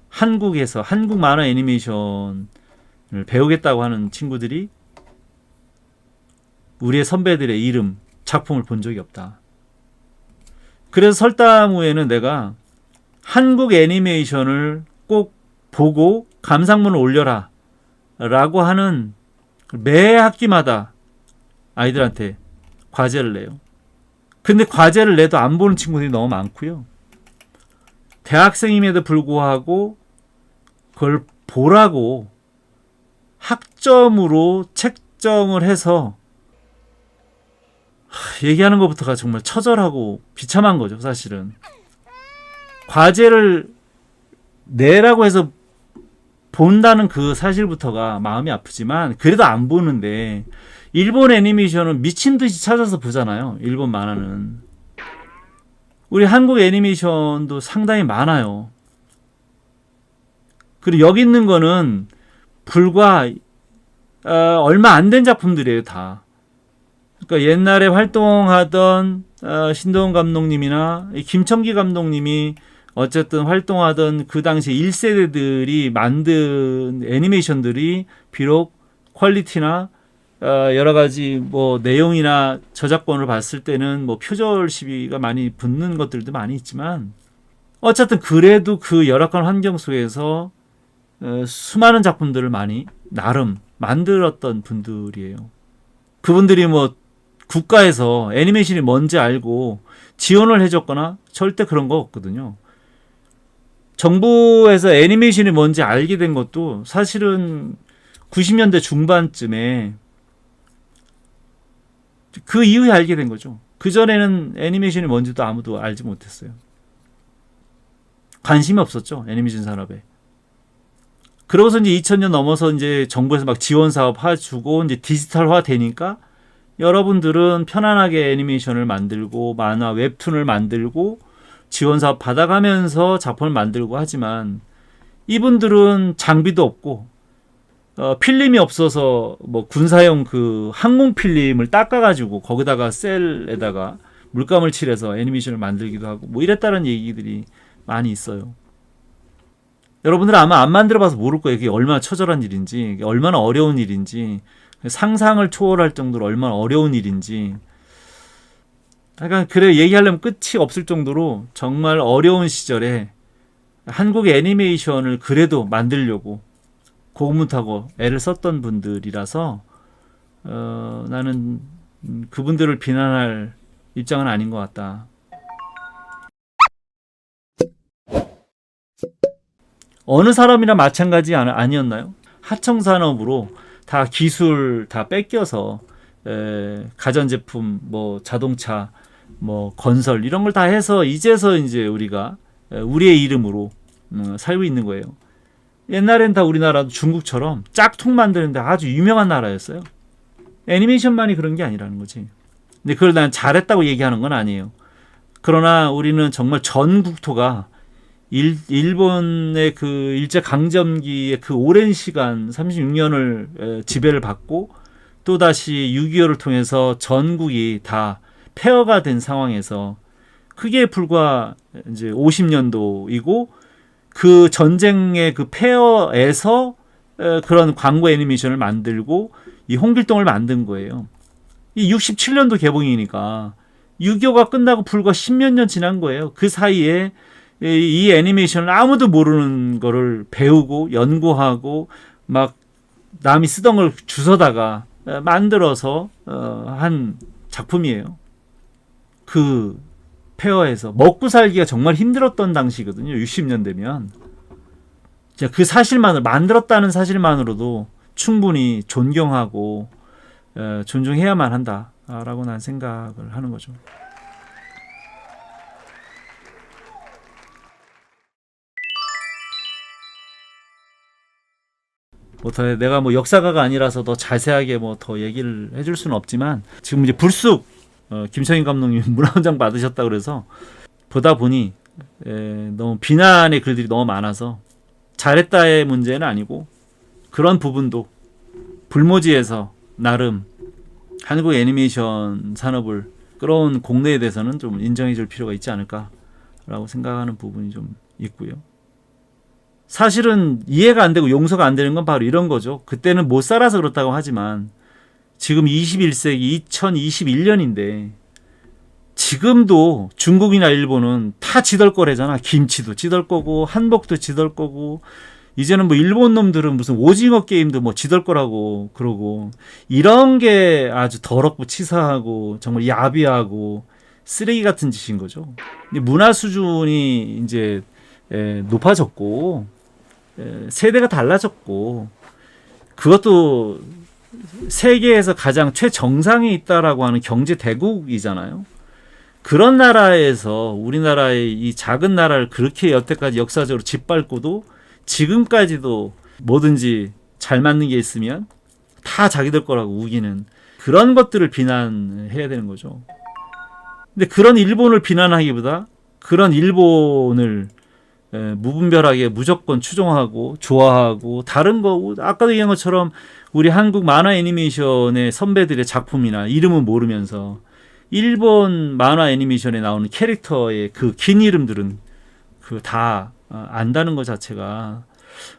한국에서 한국 만화 애니메이션을 배우겠다고 하는 친구들이 우리의 선배들의 이름, 작품을 본 적이 없다. 그래서 설담후에는 내가 한국 애니메이션을 꼭 보고 감상문을 올려라 라고 하는 매 학기마다 아이들한테 과제를 내요. 근데 과제를 내도 안 보는 친구들이 너무 많고요. 대학생임에도 불구하고 그걸 보라고 학점으로 책정을 해서 얘기하는 것부터가 정말 처절하고 비참한 거죠, 사실은. 과제를 내라고 해서 본다는 그 사실부터가 마음이 아프지만 그래도 안 보는데 일본 애니메이션은 미친 듯이 찾아서 보잖아요. 일본 만화는. 우리 한국 애니메이션도 상당히 많아요. 그리고 여기 있는 거는 불과 얼마 안 된 작품들이에요, 다. 그러니까 옛날에 활동하던 신동훈 감독님이나 김청기 감독님이 어쨌든 활동하던 그 당시 1세대들이 만든 애니메이션들이 비록 퀄리티나 여러 가지 뭐 내용이나 저작권을 봤을 때는 뭐 표절 시비가 많이 붙는 것들도 많이 있지만 어쨌든 그래도 그 열악한 환경 속에서 수많은 작품들을 많이 나름 만들었던 분들이에요. 그분들이 뭐 국가에서 애니메이션이 뭔지 알고 지원을 해줬거나 절대 그런 거 없거든요. 정부에서 애니메이션이 뭔지 알게 된 것도 사실은 90년대 중반쯤에 그 이후에 알게 된 거죠. 그전에는 애니메이션이 뭔지도 아무도 알지 못했어요. 관심이 없었죠, 애니메이션 산업에. 그러고서 이제 2000년 넘어서 이제 정부에서 막 지원 사업 해주고 이제 디지털화 되니까 여러분들은 편안하게 애니메이션을 만들고 만화 웹툰을 만들고 지원 사업 받아가면서 작품을 만들고 하지만 이분들은 장비도 없고 필름이 없어서 뭐 군사용 그 항공 필름을 닦아가지고 거기다가 셀에다가 물감을 칠해서 애니메이션을 만들기도 하고 뭐 이랬다는 얘기들이 많이 있어요. 여러분들은 아마 안 만들어봐서 모를 거예요. 이게 얼마나 처절한 일인지, 이게 얼마나 어려운 일인지, 상상을 초월할 정도로 얼마나 어려운 일인지. 약간 그래 얘기하려면 끝이 없을 정도로 정말 어려운 시절에 한국의 애니메이션을 그래도 만들려고 고군분투하고 애를 썼던 분들이라서 나는 그분들을 비난할 입장은 아닌 것 같다. 어느 사람이나 마찬가지 아니었나요? 하청산업으로 다 기술 다 뺏겨서 가전제품, 뭐 자동차, 뭐 건설 이런 걸 다 해서 이제서 이제 우리가 우리의 이름으로 살고 있는 거예요. 옛날엔 다 우리나라도 중국처럼 짝퉁 만드는데 아주 유명한 나라였어요. 애니메이션만이 그런 게 아니라는 거지. 근데 그걸 난 잘했다고 얘기하는 건 아니에요. 그러나 우리는 정말 전 국토가 일본의 그 일제 강점기의 그 오랜 시간 36년을 지배를 받고 또다시 6.25를 통해서 전국이 다 폐허가 된 상황에서 그게 불과 이제 50년도이고 그 전쟁의 그 폐허에서 그런 광고 애니메이션을 만들고 이 홍길동을 만든 거예요. 이 67년도 개봉이니까 6.25가 끝나고 불과 10몇 년 지난 거예요. 그 사이에 이 애니메이션을 아무도 모르는 거를 배우고 연구하고 막 남이 쓰던 걸 주워다가 만들어서 한 작품이에요. 그 폐허에서 먹고 살기가 정말 힘들었던 당시거든요. 60년대면. 그 사실만으로 만들었다는 사실만으로도 충분히 존경하고 존중해야만 한다라고 난 생각을 하는 거죠. 내가 뭐 역사가가 아니라서 더 자세하게 뭐 더 얘기를 해줄 수는 없지만 지금 이제 불쑥 김성인 감독님 문화원장 받으셨다 그래서 보다 보니 너무 비난의 글들이 너무 많아서 잘했다의 문제는 아니고 그런 부분도 불모지에서 나름 한국 애니메이션 산업을 끌어온 공로에 대해서는 좀 인정해 줄 필요가 있지 않을까라고 생각하는 부분이 좀 있고요. 사실은 이해가 안 되고 용서가 안 되는 건 바로 이런 거죠. 그때는 못 살아서 그렇다고 하지만 지금 21세기 2021년인데 지금도 중국이나 일본은 다 지덜 거래잖아. 김치도 지덜 거고 한복도 지덜 거고 이제는 뭐 일본 놈들은 무슨 오징어 게임도 뭐 지덜 거라고 그러고 이런 게 아주 더럽고 치사하고 정말 야비하고 쓰레기 같은 짓인 거죠. 문화 수준이 이제 높아졌고 세대가 달라졌고 그것도 세계에서 가장 최정상에 있다라고 하는 경제 대국이잖아요. 그런 나라에서 우리나라의 이 작은 나라를 그렇게 여태까지 역사적으로 짓밟고도 지금까지도 뭐든지 잘 맞는 게 있으면 다 자기들 거라고 우기는 그런 것들을 비난해야 되는 거죠. 근데 그런 일본을 비난하기보다 그런 일본을 무분별하게 무조건 추종하고 좋아하고 다른 거 아까도 얘기한 것처럼 우리 한국 만화 애니메이션의 선배들의 작품이나 이름은 모르면서 일본 만화 애니메이션에 나오는 캐릭터의 그 긴 이름들은 그 다 안다는 것 자체가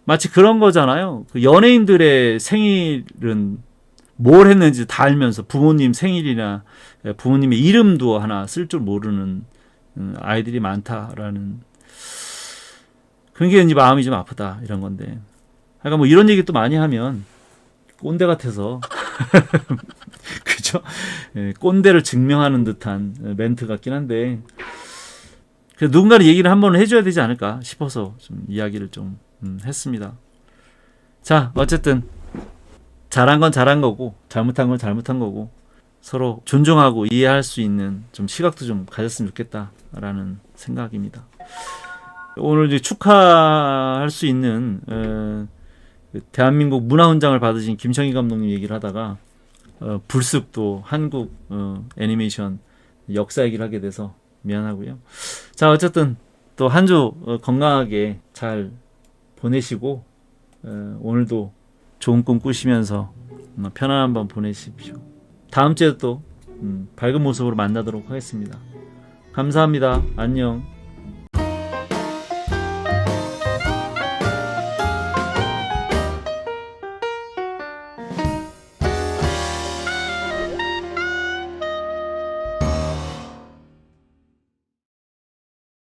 마치 그런 거잖아요. 그 연예인들의 생일은 뭘 했는지 다 알면서 부모님 생일이나 부모님의 이름도 하나 쓸 줄 모르는 아이들이 많다라는 그런 게 이제 마음이 좀 아프다 이런 건데. 그러니까 뭐 이런 얘기 또 많이 하면 꼰대 같아서 그죠? 꼰대를 증명하는 듯한 멘트 같긴 한데 누군가는 얘기를 한번 해줘야 되지 않을까 싶어서 좀 이야기를 좀 했습니다. 자, 어쨌든 잘한 건 잘한 거고 잘못한 건 잘못한 거고 서로 존중하고 이해할 수 있는 좀 시각도 좀 가졌으면 좋겠다라는 생각입니다. 오늘 이제 축하할 수 있는 대한민국 문화훈장을 받으신 김성희 감독님 얘기를 하다가 불쑥 또 한국 애니메이션 역사 얘기를 하게 돼서 미안하고요. 자, 어쨌든 또 한 주 건강하게 잘 보내시고 오늘도 좋은 꿈 꾸시면서 편안한 밤 보내십시오. 다음 주에 또 밝은 모습으로 만나도록 하겠습니다. 감사합니다. 안녕.